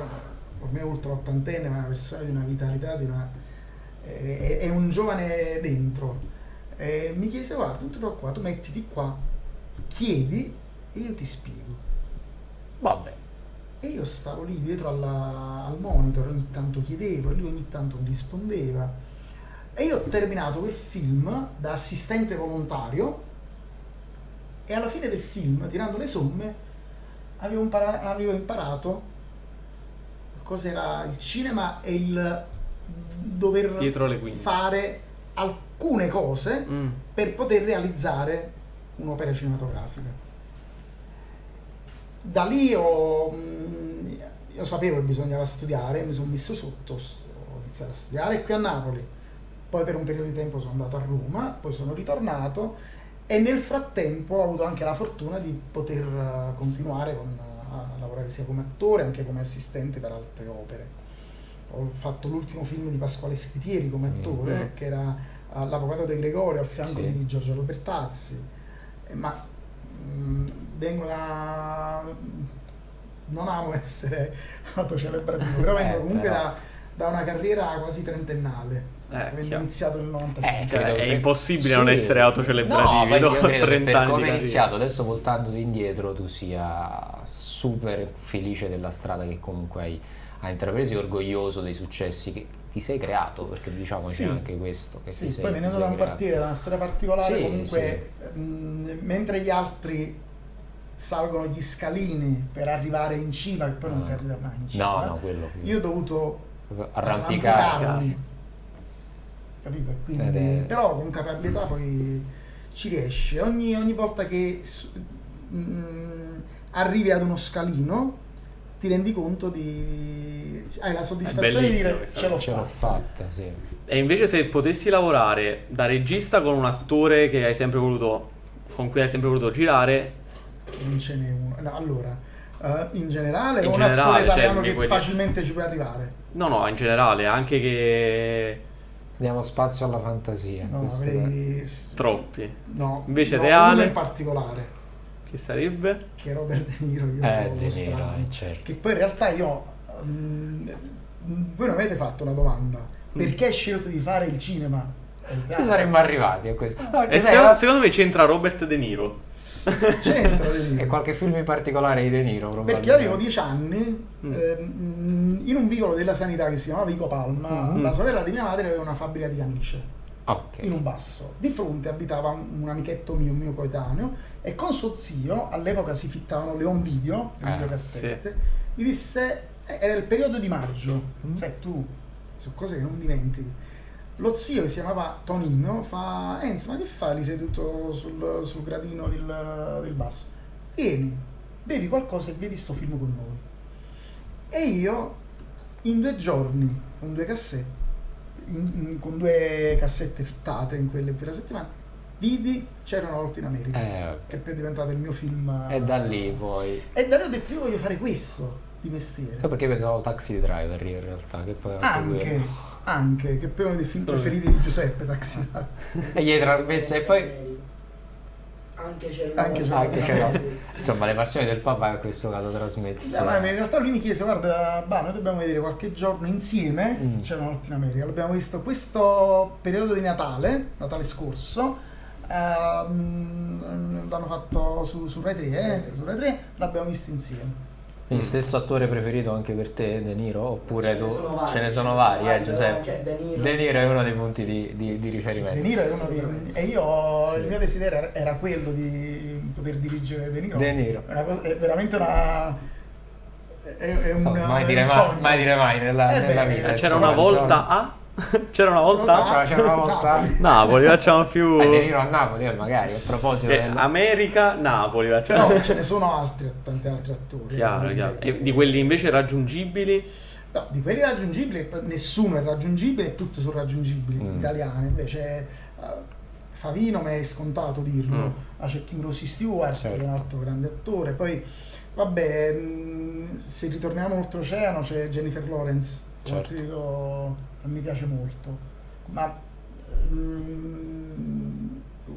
ormai oltre l'ottantenne, ma è una persona di una vitalità, è un giovane dentro, e mi chiese: guarda, non ti preoccupare, tu mettiti qua, chiedi e io ti spiego. Vabbè. E io stavo lì dietro al monitor, ogni tanto chiedevo e lui ogni tanto mi rispondeva. E io ho terminato quel film da assistente volontario e alla fine del film, tirando le somme, avevo imparato cos'era il cinema e il dover Dietro le quinte. fare alcune cose per poter realizzare un'opera cinematografica. Da lì io sapevo che bisognava studiare, mi sono messo sotto, ho iniziato a studiare qui a Napoli, poi per un periodo di tempo sono andato a Roma, poi sono ritornato e nel frattempo ho avuto anche la fortuna di poter continuare a lavorare sia come attore anche come assistente per altre opere. Ho fatto l'ultimo film di Pasquale Schitieri come attore, che era L'Avvocato De Gregorio al fianco Sì. di Giorgio Robertazzi, ma vengo da... non amo essere autocelebrativo, però vengo comunque però. da una carriera quasi trentennale, avendo chiaro. iniziato nel 95. Credo È che- impossibile sì. non essere autocelebrativi. No, poi dopo io credo che 30 per anni come di hai carriera. iniziato, adesso voltandoti indietro, tu sia super felice della strada che comunque hai intrapreso e orgoglioso dei successi che ti sei creato, perché diciamoci Sì. anche questo. Che Sì, ti sei- poi venendo ti da sei un creato. quartiere, da una storia particolare, Sì, comunque mentre gli altri salgono gli scalini per arrivare in cima, che poi non si arriva mai in cima, No, quello. io ho dovuto Arrampicare. arrampicarmi, capito? Quindi, però con caparbietà poi ci riesci. Ogni volta che arrivi ad uno scalino ti rendi conto hai la soddisfazione di bellissimo dire questa ce l'ho Ce l'ho fatta. fatta, sì. E invece se potessi lavorare da regista con un attore che hai sempre voluto, con cui hai sempre voluto girare, Non ce n'è uno. No, allora, in generale, In o un generale, attore cioè, italiano che quelli- facilmente ci puoi arrivare. no, in generale, anche che Diamo spazio alla fantasia. No, questo avrei... troppi. No, Invece no, reale? uno in particolare, Chi sarebbe? che è Robert De Niro, io De lo Niro, strano. certo. Che poi in realtà io... voi non avete fatto una domanda. Perché hai scelto di fare il cinema? Ci saremmo arrivati a questo. No, perché E sai, secondo me c'entra Robert De Niro. C'entra De Niro. e qualche film in particolare di De Niro, Perché probabilmente. io avevo 10 anni, in un vicolo della sanità che si chiamava Vico Palma, la sorella di mia madre aveva una fabbrica di camicie Ok. in un basso. Di fronte abitava un amichetto mio, un mio coetaneo, e con suo zio, all'epoca si fittavano le home video, le videocassette, mi disse, era il periodo di maggio, sai tu, su cose che non dimentichi. Lo zio, che si chiamava Tonino, fa: Enz, ma che fai lì seduto sul gradino del basso? Vieni, bevi qualcosa e vedi sto film con noi. E io in 2 giorni, con 2 cassette, con 2 cassette fittate in quelle più la settimana, vidi C'era una volta in America, che poi è diventato il mio film. E da lì poi. E da lì ho detto io voglio fare questo di mestiere. Sai perché pensavo Taxi Driver io in realtà, che poi anche, che poi è uno dei film preferiti di Giuseppe, Taxi Driver. E gli hai trasmesso e poi. Anche c'è Insomma, le passioni del papà in questo caso trasmesse. Ma in realtà lui mi chiese, guarda, noi dobbiamo vedere qualche giorno insieme C'era una volta in America, l'abbiamo visto questo periodo di Natale scorso, l'hanno fatto su Rai 3, su Rai 3 l'abbiamo visto insieme. Quindi stesso attore preferito anche per te, De Niro? Oppure ce ne sono vari, vari, Giuseppe? Anche De Niro è uno dei punti di riferimento. De Niro è uno dei... E io, il mio desiderio era quello di poter dirigere De Niro. De Niro. È veramente una... È un mai dire mai nella vita. C'era una volta a... C'era una volta? C'era una volta Napoli, facciamo più... De Niro a Napoli, magari, a proposito America, Napoli, facciamo... Però ce ne sono tanti altri attori. Chiaro. E di quelli invece raggiungibili? No, di quelli raggiungibili, nessuno è raggiungibile, tutti sono raggiungibili, italiani. Invece Favino mi è scontato dirlo. C'è Kim Rossi Stewart, che è un altro grande attore. Poi, vabbè, se ritorniamo oltreoceano c'è Jennifer Lawrence, che mi piace molto, ma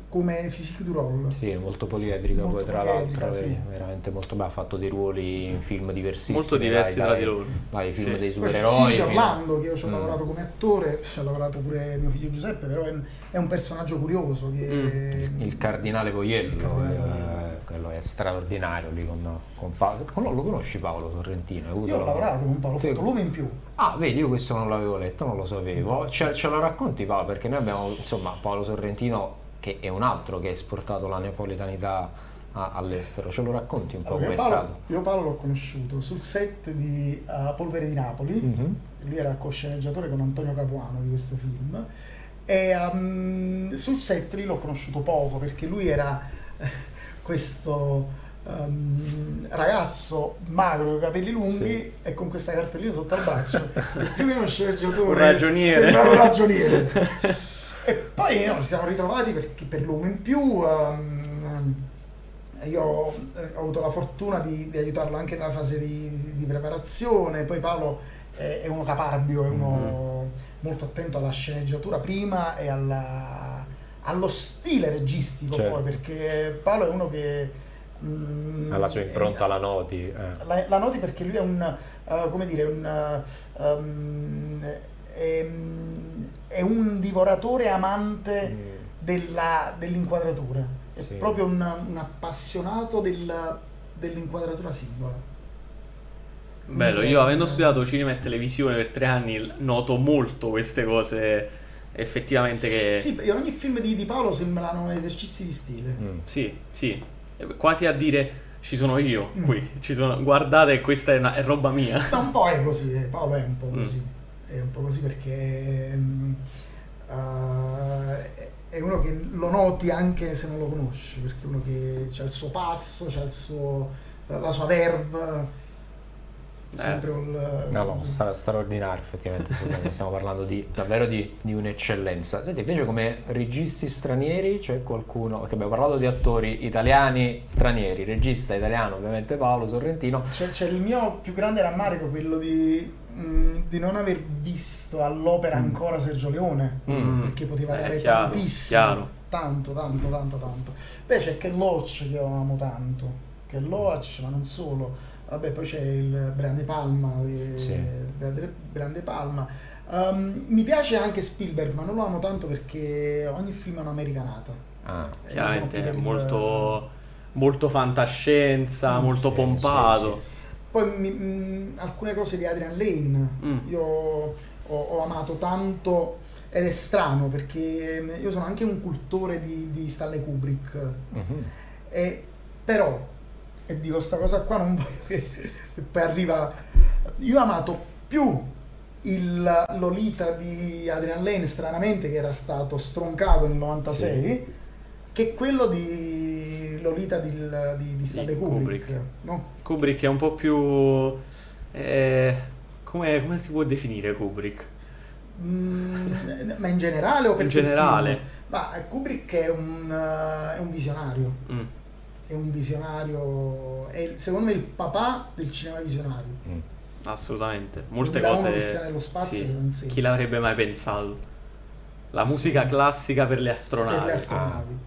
come physique du rôle. Sì, è molto poliedrica poi tra l'altro, sì. veramente molto bene, ha fatto dei ruoli in film diversissimi. Molto diversi tra di loro. Dai film dei Poi c'è supereroi. Silvio Orlando, che io ci ho lavorato come attore, ci ha lavorato pure mio figlio Giuseppe, però è un personaggio curioso. Il cardinale Voiello, quello è straordinario lì con Paolo. Lo conosci Paolo Sorrentino? Io ho lavorato con Paolo, ho fatto l'uomo in più. Ah, vedi, io questo non l'avevo letto, non lo sapevo. Ce lo racconti Paolo? Perché noi abbiamo, insomma, Paolo Sorrentino, che è un altro che ha esportato la napoletanità all'estero. Ce lo racconti un po' come è stato? Io Paolo l'ho conosciuto sul set di Polvere di Napoli, lui era co-sceneggiatore con Antonio Capuano di questo film, e sul set lì l'ho conosciuto poco perché lui era questo ragazzo magro con i capelli lunghi e con questa cartellina sotto al braccio, più che uno sceneggiatore, un ragioniere. sembrava un ragioniere. E poi ci siamo ritrovati per l'uomo in più. Io ho avuto la fortuna di aiutarlo anche nella fase di preparazione. Poi Paolo è uno caparbio, è uno molto attento alla sceneggiatura prima e allo stile registico, poi, perché Paolo è uno che ha la sua impronta, la noti. La noti perché lui è è un divoratore amante dell'inquadratura, è proprio un appassionato dell'inquadratura singola. Bello, io avendo studiato cinema e televisione per 3 anni noto molto queste cose effettivamente che... Sì, ogni film di Paolo sembrano esercizi di stile. Sì, quasi a dire ci sono io qui, guardate, questa è roba mia. Ma un po' è così, Paolo è un po' così. È un po' così perché è uno che lo noti anche se non lo conosci, perché è uno che ha il suo passo, c'ha la sua verve, sempre straordinario effettivamente. Stiamo parlando davvero di un'eccellenza. Senti, invece come registi stranieri c'è qualcuno, perché abbiamo parlato di attori italiani stranieri, regista italiano ovviamente Paolo Sorrentino. C'è il mio più grande rammarico, quello di non aver visto all'opera ancora Sergio Leone, perché poteva dare tantissimo, tanto. Beh, c'è Ken Loach che io amo tanto, Ken Loach, ma non solo. Vabbè, poi c'è il Brian De Palma, mi piace anche Spielberg, ma non lo amo tanto perché ogni film è un'americanata. Chiaramente è molto fantascienza, molto pompato. Sì. Poi alcune cose di Adrian Lane io ho amato tanto, ed è strano perché io sono anche un cultore di Stanley Kubrick, però, e dico sta cosa qua, non voglio che poi arriva, io ho amato più il Lolita di Adrian Lane, stranamente, che era stato stroncato nel 96, che quello di Lolita di Stanley Kubrick. No? Kubrick è un po' più Come si può definire Kubrick? Ma in generale o per In quel generale. film? Ma Kubrick è un visionario. Mm. È un visionario. È secondo me il papà del cinema visionario. Assolutamente. Molte 2001 cose. Odissea nello spazio, sì. non si- Chi l'avrebbe mai pensato? La musica classica per le astronavi. Per le astronavi.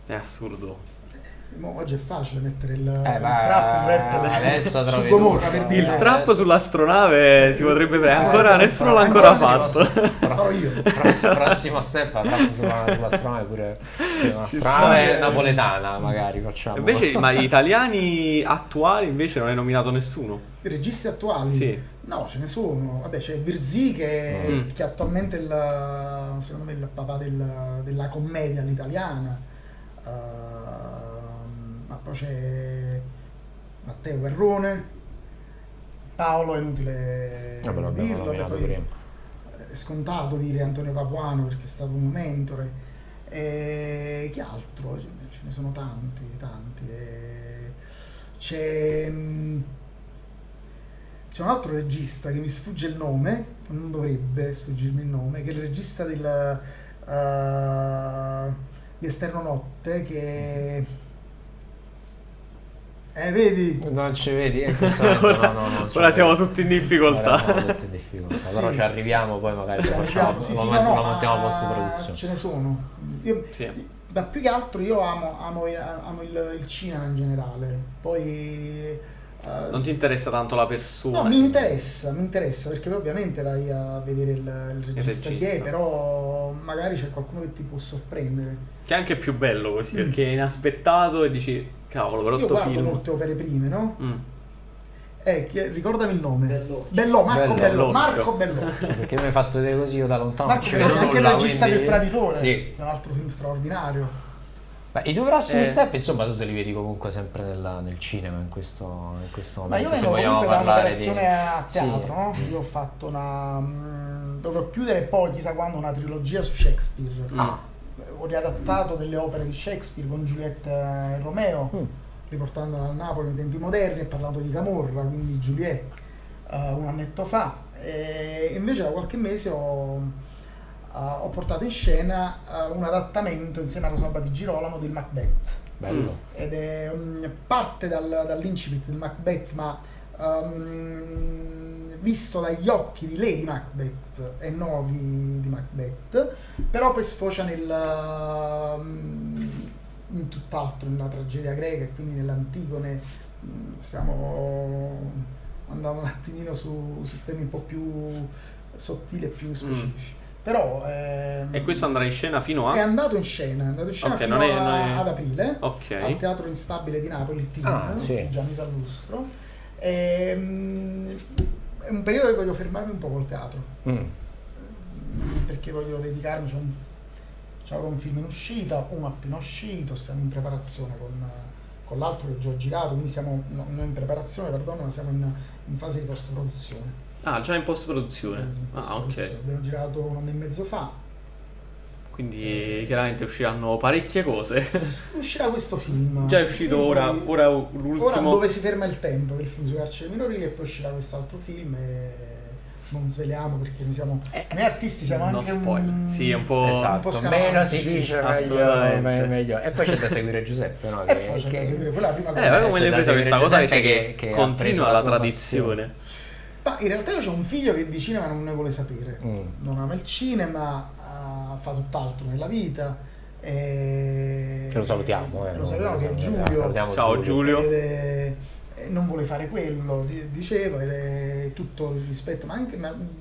È assurdo. Oggi è facile mettere il ma trap, il rap adesso su trovi Gomorra, tutto. per Il dire. trap sull'astronave si potrebbe fare. Sì, Ancora nessuno l'ha ancora fatto. Farò io. Prossimo step, trap sull'astronave pure. Un'astronave sta. napoletana, magari facciamo. Invece, ma gli italiani attuali invece non è nominato nessuno. I registi attuali? Sì. No, ce ne sono. Vabbè, c'è Virzì che Mm. che attualmente è secondo me il papà della commedia all'italiana. Ma poi c'è Matteo Garrone, Paolo, è inutile Vabbè, l'abbiamo dirlo, nominato poi prima. è scontato dire Antonio Capuano perché è stato un mio mentore. E chi altro? Ce ne sono tanti. C'è un altro regista che mi sfugge il nome, non dovrebbe sfuggirmi il nome, che è il regista di Esterno Notte, che vedi? Non ci vedi? In questo momento no. Ora siamo tutti in difficoltà. Ora siamo tutti in difficoltà. Però Sì. ci arriviamo, poi magari lo Diciamo, sì, lo no, montiamo a ma post produzione. ce ne sono. Io, Sì. ma più che altro io amo il cinema in generale. Poi Non ti interessa tanto la persona? no, mi interessa perché poi ovviamente vai a vedere il regista che è, regista. però magari c'è qualcuno che ti può sorprendere. Che è anche più bello così, perché è inaspettato e dici, cavolo, però Io sto guardo film. molte opere prime, no? Mm. Ricordami il nome. Bellocchio. Marco Bellocchio. Bellocchio. Perché mi hai fatto vedere così io da lontano. Marco non ci Bellocchio è vedo anche il nulla, regista quindi- del Traditore, Sì. che è un altro film straordinario. Beh, i tuoi prossimi Eh. step, insomma, tu te li vedi comunque sempre nel cinema in questo Ma momento. io Se vengo vogliamo comunque da parlare un'operazione a Sì. teatro, no? Io ho fatto dovrò chiudere poi chissà quando una trilogia su Shakespeare. Ho riadattato delle opere di Shakespeare con Giulietta e Romeo, riportandola a Napoli nei tempi moderni e parlando di Camorra, quindi Giulietta, un annetto fa. E invece da qualche mese ho portato in scena un adattamento insieme a Rosalba di Girolamo del Macbeth. Bello. Ed è parte dall'incipit del Macbeth, ma visto dagli occhi di Lady Macbeth e non di Macbeth, però poi sfocia in tutt'altro, nella tragedia greca e quindi nell'Antigone. Stiamo andando un attimino su temi un po' più sottili e più specifici. Però E questo andrà in scena fino è a... andato in scena, Ok, fino non è- ad aprile Ok. al Teatro Instabile di Napoli, il TIM, Sì. di Gianni Sallustro. È un periodo che voglio fermarmi un po' col teatro, perché voglio dedicarmi, c'è un film in uscita, uno appena uscito, stiamo in preparazione con l'altro che già ho girato, quindi siamo non in preparazione, perdono, ma siamo in fase di post-produzione. Ah, già in post-produzione. In Ah, post-produzione. ok. Abbiamo girato un anno e mezzo fa. Quindi chiaramente usciranno parecchie cose. Uscirà questo film. Già è uscito Quindi ora ora l'ultimo... Dove si ferma il tempo, che è il film sui carceri minorili, e poi uscirà quest'altro film e non sveliamo perché noi artisti siamo no anche spoiler. Sì, è un po'... Esatto, scaramantici. meno si dice Assolutamente. meglio. E poi c'è da seguire Giuseppe, no? E poi c'è da seguire quella prima cosa. ma come c'è l'hai da presa seguire questa cosa Giuseppe che che ha continua preso la la tua tradizione? Ma in realtà io c'ho un figlio che di cinema non ne vuole sapere, non ama il cinema, fa tutt'altro nella vita. Che lo salutiamo, Lo salutiamo, che è Giulio. Salutiamo Ciao Giulio. E non vuole fare quello, dicevo, ed è tutto il rispetto, ma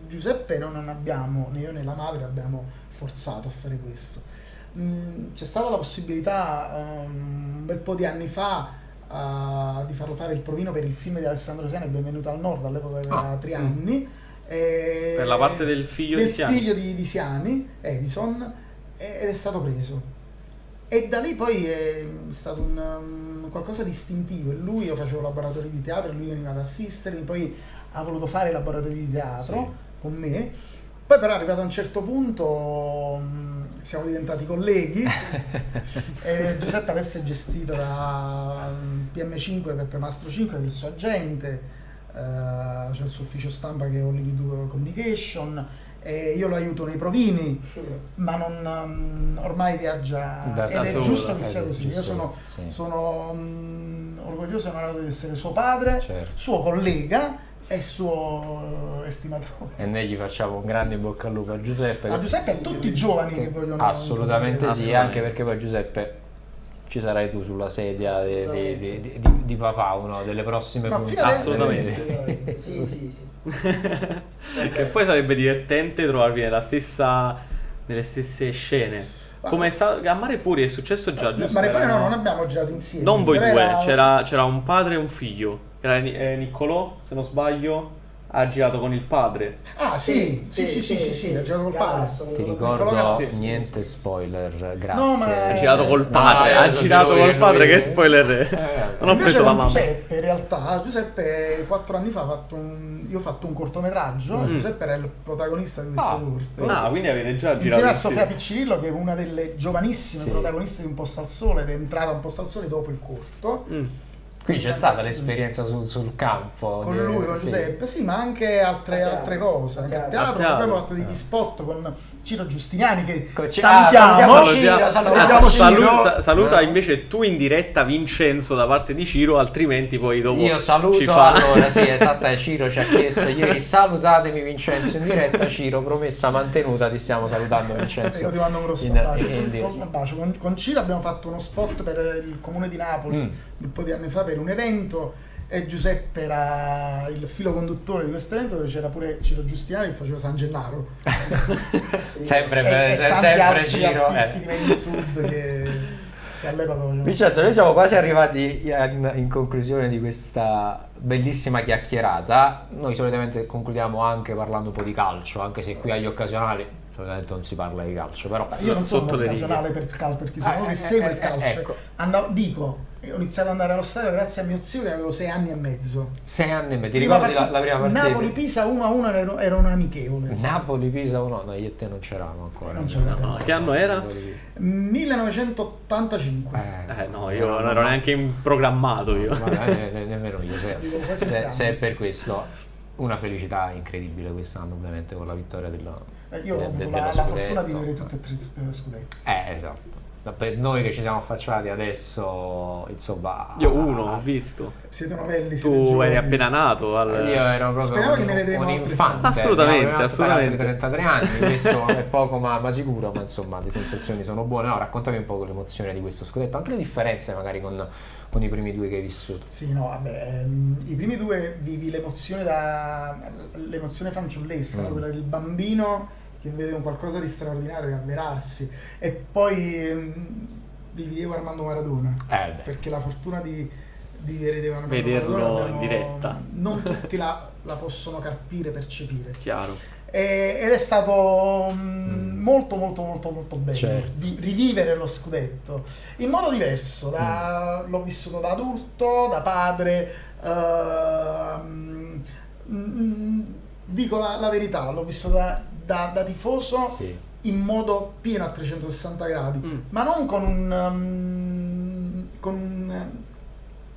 Giuseppe non abbiamo, né io né la madre abbiamo forzato a fare questo. C'è stata la possibilità un bel po' di anni fa di farlo fare il provino per il film di Alessandro Siani, Benvenuto al Nord, all'epoca aveva 3 anni. Per la parte del figlio di Siani. Del figlio di Siani, Edison, ed è stato preso. E da lì poi è stato un qualcosa di istintivo. E lui, io facevo laboratori di teatro, e lui veniva ad assistermi, poi ha voluto fare laboratori di teatro con me. Poi però arrivato a un certo punto siamo diventati colleghi. E Giuseppe adesso è gestito da PM5 Peppe Mastro 5, che è il suo agente, c'è il suo ufficio stampa che è Hollywood Communication, e io lo aiuto nei provini, ma ormai viaggia Da ed è solo, giusto che sia così. Io giusto, sono orgoglioso e onorato di essere suo padre, Certo. suo collega e suo estimatore. E noi gli facciamo un grande in bocca al lupo a Giuseppe. A Giuseppe e a tutti i giovani che vogliono Assolutamente sì, Assolutamente. anche perché poi Giuseppe ci sarai tu sulla sedia di papà, uno delle prossime Ma puntate. Assolutamente. Sì. Che poi sarebbe divertente trovarvi nelle stesse scene. Come a Mare Fuori è successo già, giusto? Mare Fuori no, non abbiamo girato insieme. Non voi però due, c'era un padre e un figlio. Che era Niccolò, se non sbaglio, ha girato con il padre. Ah sì, ha girato col padre. Galasso, Ti Niccolò ricordo Galasso, niente sì. spoiler, grazie. No, ma- Ha girato col No, padre, io ha so girato di lui, col padre, lui- che spoiler è? Non ho Invece preso la con mamma. Giuseppe, in realtà, Giuseppe 4 anni fa io ho fatto un cortometraggio, Giuseppe era il protagonista di questo corto. Ah, quindi avete già girato Insieme a insieme. Sofia Piccirillo, che è una delle giovanissime Sì. protagoniste di Un Posto al Sole ed è entrata a Un Posto al Sole dopo il corto. Qui c'è stata l'esperienza sul campo. Con lui, con sì. Giuseppe, sì, ma anche altre cose. Anche a teatro, teatro. abbiamo fatto degli spot con Ciro Giustiniani che salutiamo salutiamo. Ciro, salutiamo Ciro. Saluta invece tu in diretta Vincenzo da parte di Ciro, altrimenti poi dopo Io saluto, ci fa. allora sì, esatto, Ciro ci ha chiesto ieri salutatemi Vincenzo in diretta. Ciro, promessa mantenuta, ti stiamo salutando Vincenzo. Io ti mando un grosso In- bacio. in diretta. Un bacio. Con Ciro abbiamo fatto uno spot per il comune di Napoli un po' di anni fa per un evento, e Giuseppe era il filo conduttore di questo evento, dove c'era pure Ciro Giustiniani che faceva San Gennaro. sempre e tanti sempre altri Ciro. artisti di Medio Sud che all'epoca facevano. Vincenzo, noi siamo quasi arrivati in conclusione di questa bellissima chiacchierata. Noi solitamente concludiamo anche parlando un po' di calcio, anche se qui agli occasionali solitamente non si parla di calcio, però Io non sono sotto le occasionale per il calcio, perché sono uno che segue il calcio. ecco. Ho iniziato ad andare allo stadio grazie a mio zio che avevo 6 anni e mezzo. 6 anni e mezzo. Ti ricordi la prima partita? Napoli-Pisa 1-1 era un amichevole. Napoli-Pisa o no? No, io e te non c'eravamo ancora. Non c'eravamo. No, che anno era? 1985. No, io non ero neanche programmato io. Nemmeno io. Dico, quasi tanto. Se è per questo, una felicità incredibile quest'anno, ovviamente, con la vittoria Io ho avuto la fortuna di avere tutti e tre scudetti. Esatto. Per noi che ci siamo affacciati adesso, insomma. Io uno ho visto. Siete novelli, siete Tu giovani. eri appena nato. Io ero proprio Speriamo che ne vedremo un altri. infante. Assolutamente, Abbiamo rimasto per altri assolutamente. 33 anni, questo è poco ma sicuro, ma insomma le sensazioni sono buone. No, raccontami un po' l'emozione di questo scudetto, anche le differenze magari con i primi due che hai vissuto. Sì, no, vabbè, i primi due vivi l'emozione fanciullesca, no? Quella del bambino che vede un qualcosa di straordinario, di avverarsi, e poi vivi Diego Armando Maradona, perché la fortuna di vedere Diego Armando Vederlo Maradona in diretta. non tutti la possono carpire, percepire. Chiaro. Ed è stato molto bello, Certo. di rivivere lo scudetto in modo diverso. L'ho vissuto da adulto, da padre. Dico la verità, l'ho vissuto da tifoso, Sì. in modo pieno a 360 gradi, ma non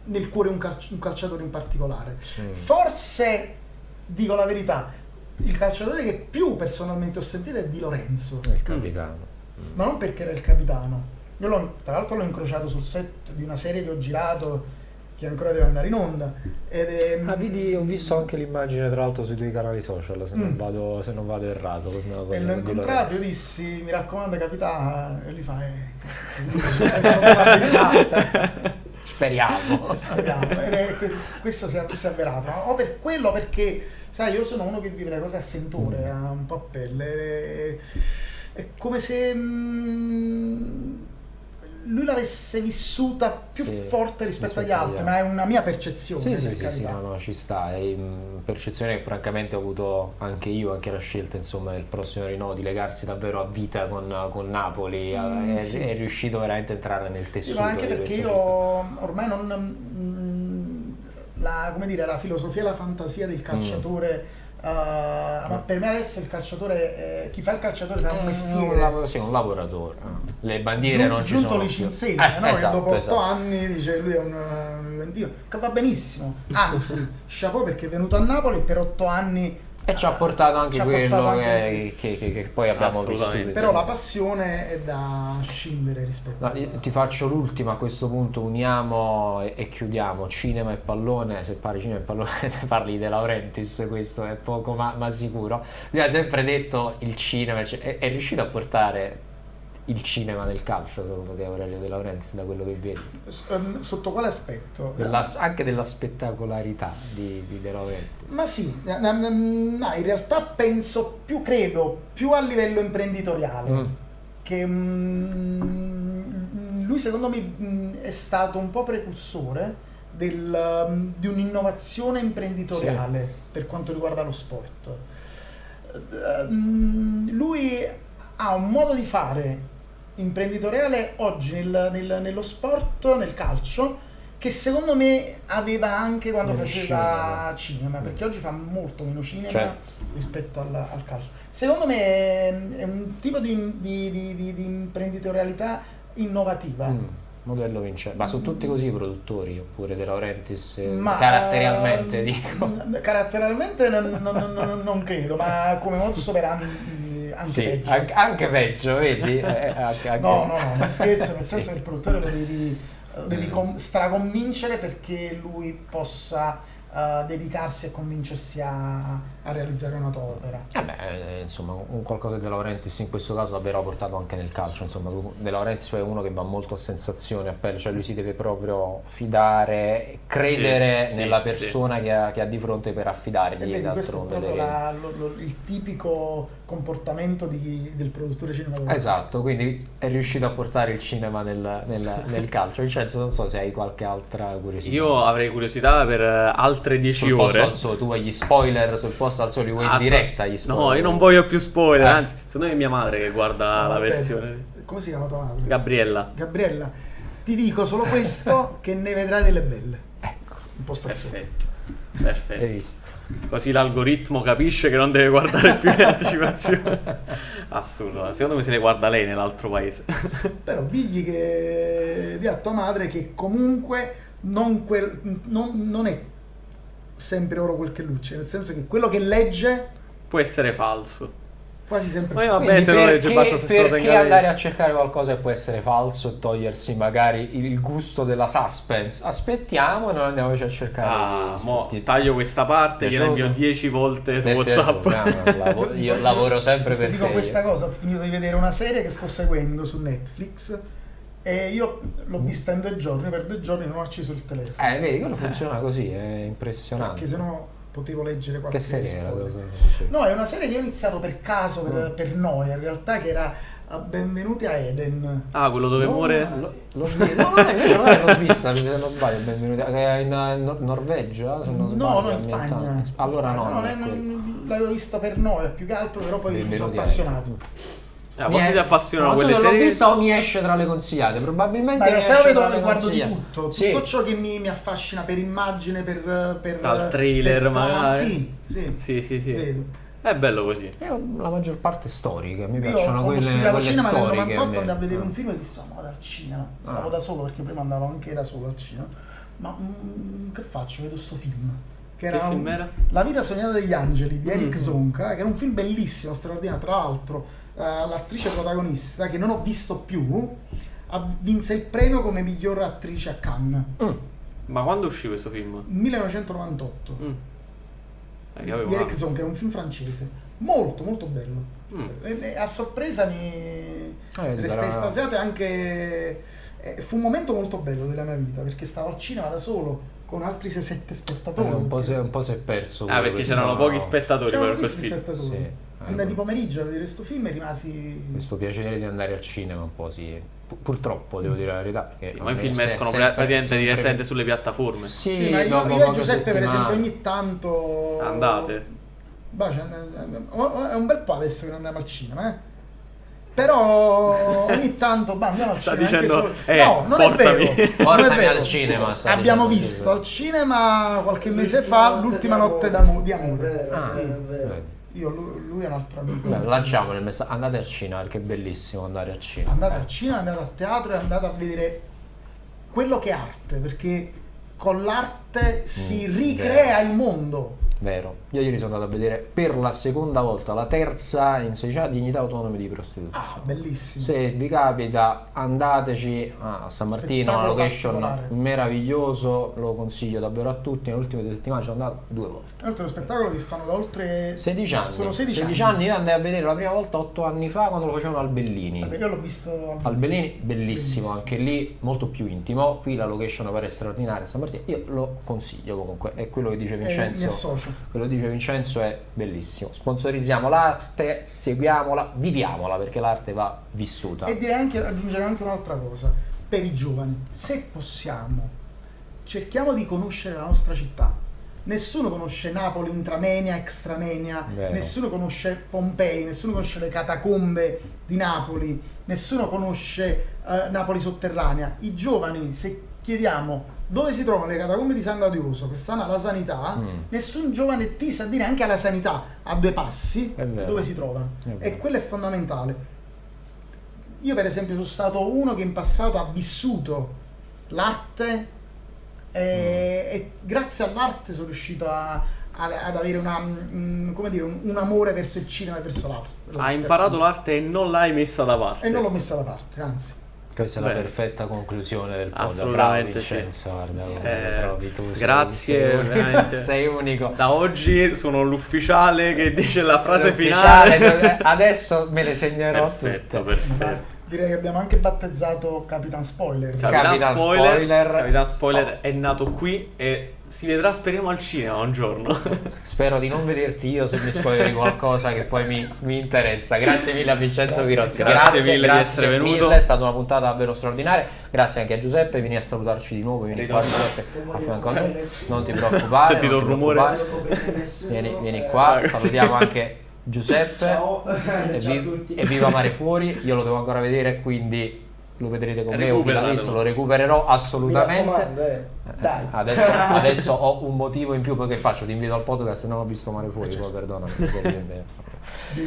nel cuore un calciatore in particolare. Forse, dico la verità, il calciatore che più personalmente ho sentito è Di Lorenzo, Il capitano. ma non perché era il capitano. Io tra l'altro l'ho incrociato sul set di una serie che ho girato, che ancora deve andare in onda, ed Ho visto anche l'immagine tra l'altro sui tuoi canali social, se non vado errato. e l'ho incontrato, io dissi: mi raccomando capitano, e lui fa responsabilità. Speriamo. Questo si è avverato, o per quello, perché sai, io sono uno che vive le cose a sentore, un po' a pelle, è come se lui l'avesse vissuta più forte rispetto agli altri, ma è una mia percezione. Sì, no, ci sta, è percezione che francamente ho avuto anche io, anche la scelta insomma del prossimo rinnovo di legarsi davvero a vita con Napoli, è riuscito veramente a entrare nel tessuto. Anche di perché questa io città. ormai la filosofia e la fantasia del calciatore ma per me adesso il calciatore, chi fa il calciatore fa un mestiere. Un lavoratore. Le bandiere non ci giunto sono Licinzetta, più. no? Esatto, che dopo 8 esatto. anni dice lui è un Juventino, che va benissimo, anzi chapeau perché è venuto a Napoli per 8 anni E ci ha portato anche ci ha quello portato anche che poi abbiamo Assolutamente. vissuto. però la passione è da scindere rispetto No, io ti faccio l'ultima a questo punto, uniamo e chiudiamo cinema e pallone. Se parli cinema e pallone parli di De Laurentiis, questo è poco ma sicuro. Lui ha sempre detto il cinema, cioè, è riuscito a portare il cinema nel calcio secondo te Aurelio De Laurentiis, da quello che vedi? sotto quale aspetto? Anche della spettacolarità di De Laurentiis. Ma sì, no, in realtà credo più a livello imprenditoriale, che lui secondo me è stato un po' precursore di un'innovazione imprenditoriale per quanto riguarda lo sport. Lui ha un modo di fare imprenditoriale oggi nello sport, nel calcio, che secondo me aveva anche quando Nel faceva cinema, perché oggi fa molto meno cinema Certo. rispetto al calcio. Secondo me è un tipo di imprenditorialità innovativa. Modello vincente. Ma sono tutti così i produttori, oppure De Laurentiis Ma caratterialmente dico? Caratterialmente non credo, ma come modus operandi anche Sì, peggio. anche peggio, vedi? No, non scherzo, nel senso Sì. che il produttore lo devi straconvincere perché lui possa dedicarsi e convincersi a realizzare una tua opera. Insomma, un qualcosa di De Laurentiis in questo caso davvero ha portato anche nel calcio. Insomma, De Laurentiis è uno che va molto a sensazione, a pelle, cioè lui si deve proprio fidare, credere Sì, nella sì, persona che ha di fronte per E affidargli vedi, questo è d'altronde proprio il tipico comportamento del produttore cinematografico. Esatto, quindi è riuscito a portare il cinema nel calcio. Vincenzo, non so se hai qualche altra curiosità. Io avrei curiosità per altre 10 sul posto ore. al sole, tu vuoi gli spoiler sul posto al sole, li vuoi in diretta gli spoiler? No, io non voglio più spoiler, anzi, secondo me è mia madre che guarda la Vabbè, versione. Come si chiama tua madre? Gabriella. Gabriella, ti dico solo questo, che ne vedrai delle belle. Ecco, Un po' sta solo. Perfetto. hai visto. Così l'algoritmo capisce che non deve guardare più le anticipazioni. Assurdo, secondo me se le guarda lei nell'altro paese. Però di a tua madre che comunque non è sempre oro quel che luce, nel senso che quello che legge Può essere falso. quasi sempre Ma io vabbè, Quindi se non legge basta se sono perché andare a cercare qualcosa che può essere falso e togliersi magari il gusto della suspense? Aspettiamo e non andiamo a cercare Ah, mo spunti. taglio questa parte, gliela Piaciuto? invio 10 volte su Ti è WhatsApp. piaciuto? No, io lavoro sempre per dico te. questa cosa. Ho finito di vedere una serie che sto seguendo su Netflix e io l'ho vista in 2 giorni, per 2 giorni non ho acceso il telefono Vedi, quello funziona così, è impressionante. perché sennò potevo leggere qualche Che serie era? spoiler. Sì. No, è una serie che ho iniziato per caso, per noia, in realtà, che era Benvenuti a Eden. Ah, quello dove No, muore? l'ho visto. No, invece non l'ho vista, se non sbaglio, benvenuti. Che è in Norvegia, se non sbaglio. No, in ambientata. Spagna. Allora In Spagna. non è quello. L'avevo vista per noia più che altro, però poi mi sono Benvenuti a appassionato. A volte ti appassionano non so quelle se l'ho serie. vista o mi esce tra le consigliate, probabilmente Ma in mi realtà esce vedo tra che le guardo di consigliate. tutto, Sì. tutto ciò che mi affascina per immagine, per Dal trailer, per magari. Sì. Sì. Vedo. È bello così. Io la maggior parte storiche, mi Io piacciono quando studiavo quelle cinema nel storiche. 98 a me. andavo a vedere un film e dissi, ma vado al cinema. Stavo Ah. da solo perché prima andavo anche da solo al cinema. Ma che faccio? Vedo sto film. Che film era? La vita sognata degli angeli di Eric Zonka, che era un film bellissimo, straordinario. Tra l'altro, l'attrice protagonista, che non ho visto più, vinse il premio come miglior attrice a Cannes. Ma quando uscì questo film? 1998. Io avevo Di Eric anni. Zonka, era un film francese. Molto, molto bello. E a sorpresa mi restai estasiato e anche... fu un momento molto bello della mia vita, perché stavo al cinema da solo con altri 6-7 spettatori. Un po' si è perso. Ah, perché questo- c'erano pochi spettatori C'erano per quel pochissimi film. spettatori. Sì. Andai di pomeriggio a vedere questo film e rimasi... Questo piacere di andare al cinema un po' sì. Purtroppo devo dire la verità. perché Sì, ma i a me film escono sempre- praticamente sempre- direttamente sulle piattaforme. Sì, Sì, ma dopo io e poche Giuseppe per esempio settimane. ogni tanto... Andate. È un bel po' adesso che non andiamo al cinema, Però ogni tanto andiamo al Sta cinema dicendo, anche solo... No, non portami. è vero. Portami non è vero. al cinema, sta Abbiamo dicendo visto al cinema qualche mese fa l'ultima notte di amore. Ah, vero. Io, lui è un altro amico. beh, lanciamo il messaggio, andate al cinema perché è bellissimo andare al cinema. Andate al cinema, andate a teatro e andate a vedere quello che è arte, perché con l'arte si ricrea il mondo. Vero, io ieri sono andato a vedere per la seconda volta, la terza in 16 anni, Dignità Autonome di Prostituzione. Ah, bellissimo. Se vi capita, andateci a San Martino, una Spettacolo location particolare. meraviglioso, lo consiglio davvero a tutti. Nelle ultime 2 settimane ci sono andato 2 volte. Tra l'altro è uno spettacolo che fanno da oltre 16 anni. Sono 16 16 anni. Io andai a vedere la prima volta 8 anni fa quando lo facevano al Bellini. Vabbè, io l'ho visto Al Bellini, bellissimo, anche lì molto più intimo. Qui la location pare straordinaria a San Martino. Io lo consiglio comunque, è quello che dice mi Vincenzo. associo. Quello che dice Vincenzo è bellissimo. Sponsorizziamo l'arte, seguiamola, viviamola perché l'arte va vissuta. E direi anche, aggiungere anche un'altra cosa, per i giovani, se possiamo, cerchiamo di conoscere la nostra città. Nessuno conosce Napoli intramenia, extramenia, Vero. nessuno conosce Pompei, nessuno conosce le catacombe di Napoli, nessuno conosce Napoli sotterranea. I giovani, se chiediamo dove si trovano le catacombe di San Gaudiuso, che stanno alla sanità, nessun giovane ti sa dire anche alla sanità a 2 passi È vero. dove si trovano. È vero. E quello è fondamentale. Io per esempio sono stato uno che in passato ha vissuto l'arte e grazie all'arte sono riuscito ad avere un amore verso il cinema e verso l'arte. Hai imparato l'arte e non l'hai messa da parte. E non l'ho messa da parte, anzi. Questa è la Bene. perfetta conclusione del podcast. Assolutamente, Bravo sì. Vincenzo, guarda come lo trovi tu. grazie, sei, veramente. sei unico. Da oggi sono l'ufficiale che dice la frase Ufficiale, finale. adesso me le segnerò Perfetto, tutte. perfetto. Direi che abbiamo anche battezzato Capitan Spoiler. Capitan Spoiler. Capitan Spoiler è nato qui e si vedrà, speriamo, al cinema un giorno. Spero di non vederti io se mi spoileri qualcosa che poi mi interessa. Grazie mille a Vincenzo Virozzi. Grazie mille di essere venuto. mille, è stata una puntata davvero straordinaria. Grazie anche a Giuseppe, vieni a salutarci di nuovo, vieni qua Giuseppe, a fianco a noi. Non ti preoccupare. Sentito non ti il rumore. preoccupare. Vieni qua, salutiamo anche Giuseppe. Ciao. E, Ciao a tutti. e viva Mare Fuori, io lo devo ancora vedere, quindi lo vedrete con me o chi l'ha Recuperatelo. visto, lo recupererò Mi assolutamente. raccomando, dai. Adesso ho un motivo in più, poi che faccio? Ti invito al podcast, se non ho visto Mare Fuori, poi perdonami.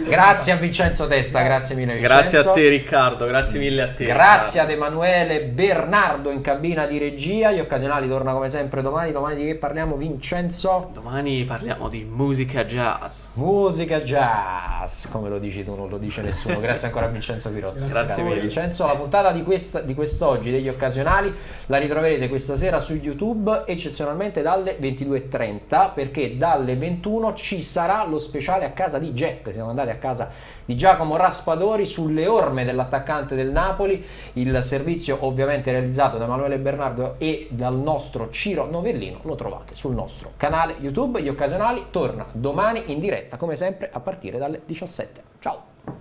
Grazie a Vincenzo Testa, grazie mille Vincenzo. Grazie a te Riccardo, grazie mille a te. Grazie ad Emanuele Bernardo in cabina di regia. Gli Occasionali torna come sempre domani. Domani di che parliamo, Vincenzo? Domani parliamo di musica jazz. Musica jazz, come lo dici tu, non lo dice nessuno. Grazie ancora a Vincenzo Pirozzi. Grazie mille. Vincenzo. La puntata di quest'oggi degli Occasionali la ritroverete questa sera su YouTube, eccezionalmente dalle 22:30, perché dalle 21 ci sarà lo speciale a casa di Jack. Siamo andati a casa di Giacomo Raspadori sulle orme dell'attaccante del Napoli, il servizio ovviamente realizzato da Emanuele Bernardo e dal nostro Ciro Novellino. Lo trovate sul nostro canale YouTube. Gli Occasionali torna domani in diretta come sempre a partire dalle 17. Ciao!